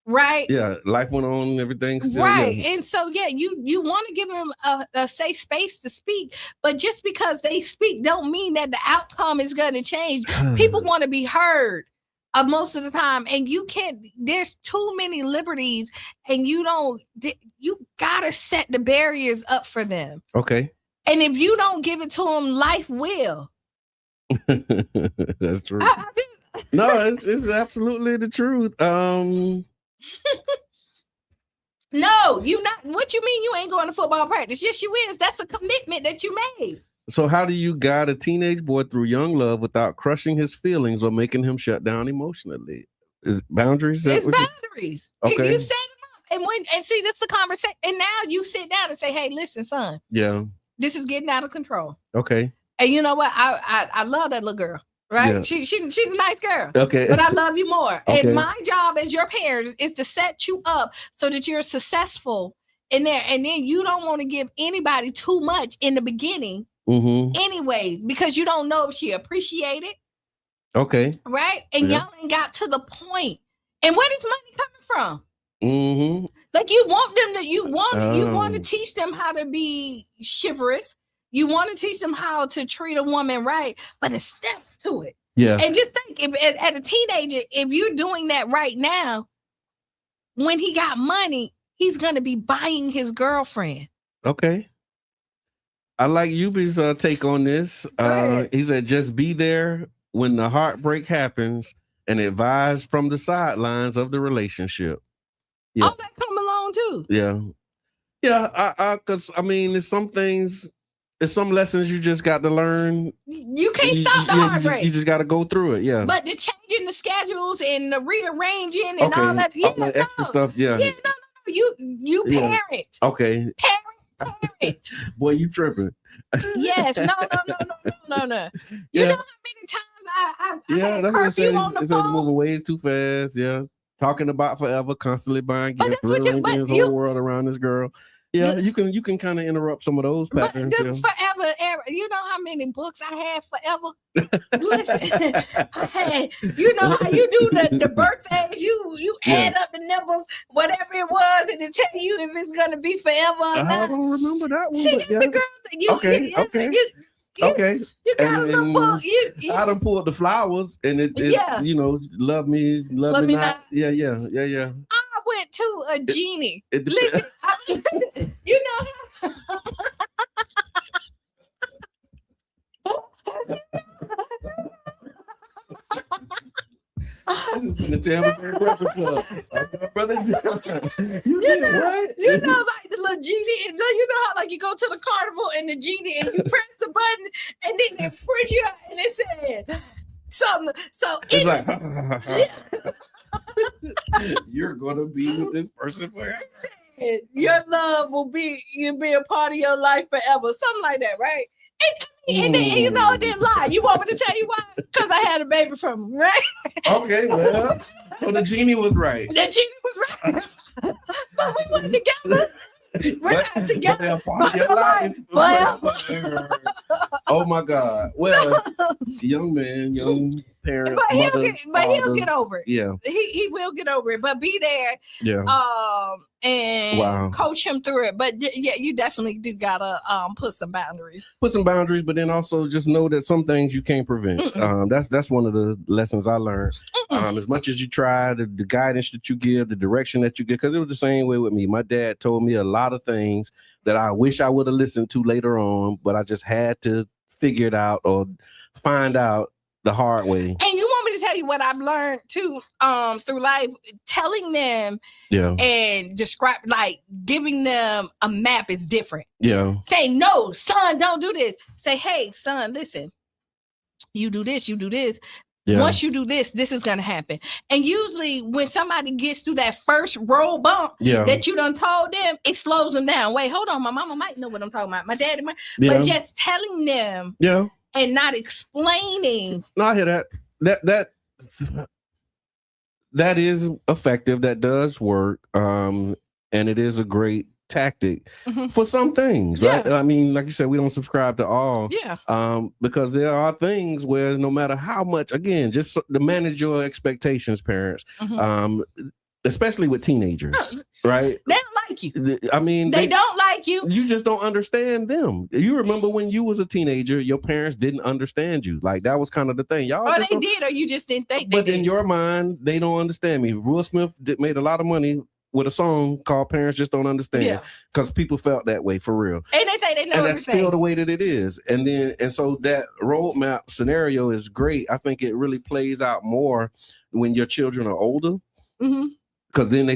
Right. Yeah. Life went on and everything. Still, right. Yeah. And so, you want to give them a safe space to speak, but just because they speak don't mean that the outcome is going to change. People want to be heard most of the time. And there's too many liberties and you got to set the barriers up for them. Okay. And if you don't give it to them, life will. That's true. No, it's absolutely the truth. No, you not. What you mean you ain't going to football practice? Yes, you is. That's a commitment that you made. So how do you guide a teenage boy through young love without crushing his feelings or making him shut down emotionally? Is boundaries? It's boundaries. Okay. You set them up. and see, this is a conversation. And now you sit down and say, "Hey, listen, son, Yeah. this is getting out of control." Okay. And you know what? I love that little girl, right? Yeah. She's a nice girl. Okay. But I love you more. Okay. And my job as your parents is to set you up so that you're successful in there. And then you don't want to give anybody too much in the beginning, anyways, because you don't know if she appreciate it. Okay. Right? And y'all ain't got to the point. And where is money coming from? Like you want them to, you want to teach them how to be chivalrous. You want to teach them how to treat a woman right, but there's steps to it. Yeah. And just think, if as a teenager, if you're doing that right now, when he got money, he's gonna be buying his girlfriend. Okay. I like Yubi's take on this. He said, just be there when the heartbreak happens and advise from the sidelines of the relationship. Yeah. All that come along too. Yeah. Yeah. Because I mean, there's some things, there's some lessons you just got to learn. You can't stop the heartbreak. You just got to go through it. Yeah. But the changing the schedules and the rearranging and all that. Yeah, all that extra stuff. Yeah. Yeah, no. You parent. Okay. Parent. Boy, you tripping. Yes. No. You know how many times I that's what I'm saying. you on the It's phone. moving way too fast. Yeah. Talking about forever, constantly buying But gifts, that's what you- rearranging but his you- whole world around this girl. Yeah, you can kind of interrupt some of those But patterns. the Yeah. forever era, you know how many books I had forever? Listen, I had, you know how you do the birthdays, you add up the numbers, whatever it was, and to tell you if it's gonna be forever or I not. don't remember that one. See, but that's the girl that you Okay. you got a little book. I done pulled the flowers and it you know, love me Love me not. not. Yeah. I went to a genie. It Listen, you know the Tampa Bay Breakfast Club. Brother, you you know, like the little genie, and you know how like you go to the carnival and the genie and you press the button and then it print you out and it says something. So it's like you're gonna be with this person forever. Your love will be a part of your life forever, something like that, right? And then you know it didn't lie. You want me to tell you why? Because I had a baby from him, right? Okay, well, so the genie was right. The genie was right. But we weren't together. We're not together. Oh my God. Well, young man, young parent, he'll get over it. Yeah. He will get over it. But be there. Yeah. And coach him through it. But yeah, you definitely do gotta put some boundaries. But then also just know that some things you can't prevent. That's one of the lessons I learned. As much as you try, the guidance that you give, the direction that you give, because it was the same way with me. My dad told me a lot of things that I wish I would have listened to later on, but I just had to figure it out or find out the hard way. And you want me to tell you what I've learned too, through life, telling them and describe, like giving them a map is different. Yeah. Say, no, son, don't do this. Say, hey, son, listen, you do this, you do this. Yeah. Once you do this, this is going to happen. And usually when somebody gets through that first road bump that you done told them, it slows them down. Wait, hold on. My mama might know what I'm talking about. My daddy might. But just telling them and not explaining. No, I hear that. That is effective. That does work. And it is a great tactic for some things, right? I mean, like you said, we don't subscribe to all, because there are things where no matter how much, again, just to manage your expectations, parents, especially with teenagers, right? They don't like you. I mean, they don't like you. You just don't understand them. You remember when you was a teenager, your parents didn't understand you. Like that was kind of the thing. Y'all, or they did, or you just didn't think. But in your mind, they don't understand me. Will Smith made a lot of money with a song called Parents Just Don't Understand, because people felt that way for real. And they say they know and that's everything. Still the way that it is. And so that roadmap scenario is great. I think it really plays out more when your children are older. Because then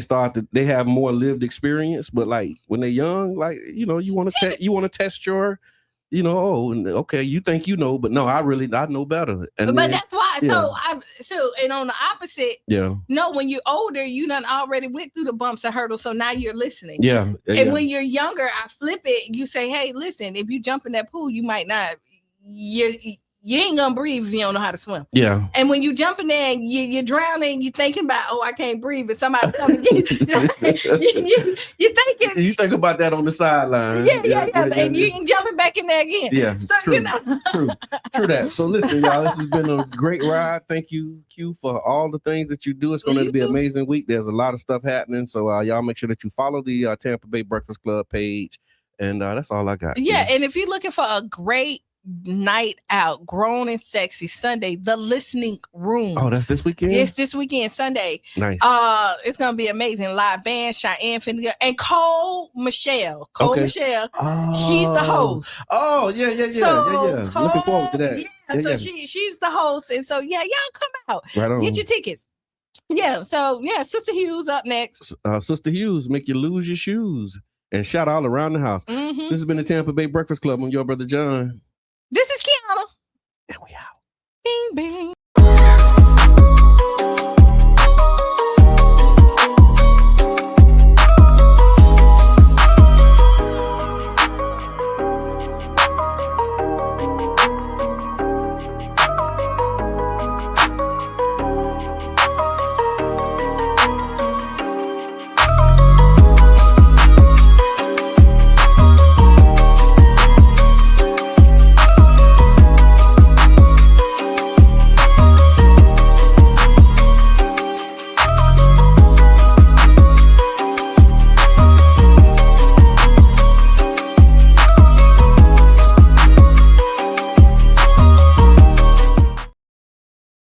they have more lived experience. But like when they're young, like, you know, you want to test your, you know, okay, you think you know, but no, I know better. And but that's why and on the opposite, no, when you're older, you done already went through the bumps and hurdles, so now you're listening. And when you're younger, I flip it. You say, hey, listen, if you jump in that pool, you might not. You ain't gonna breathe if you don't know how to swim. And when you jump in there and you're drowning, you're thinking about, oh, I can't breathe, and somebody coming to get you thinking. You think about that on the sideline. And you ain't jumping back in there again. So true, true that. So listen, y'all, this has been a great ride. Thank you, Q, for all the things that you do. It's going to be an amazing week. There's a lot of stuff happening. So y'all make sure that you follow the Tampa Bay Breakfast Club page. And that's all I got. And if you're looking for a great night out, grown and sexy Sunday, the listening room. Oh, that's this weekend? It's this weekend, Sunday. Nice. It's gonna be amazing. Live band, Qiana Finnegan, and Cole Michelle. Michelle. She's the host. Oh, yeah. Looking forward to that. So she's the host. And so y'all come out. Right on. Get your tickets. Sister Hughes up next. Sister Hughes, make you lose your shoes. And shout all around the house. This has been the Tampa Bay Breakfast Club. I'm your brother John. This is Qiana. And we out. Bing, bing.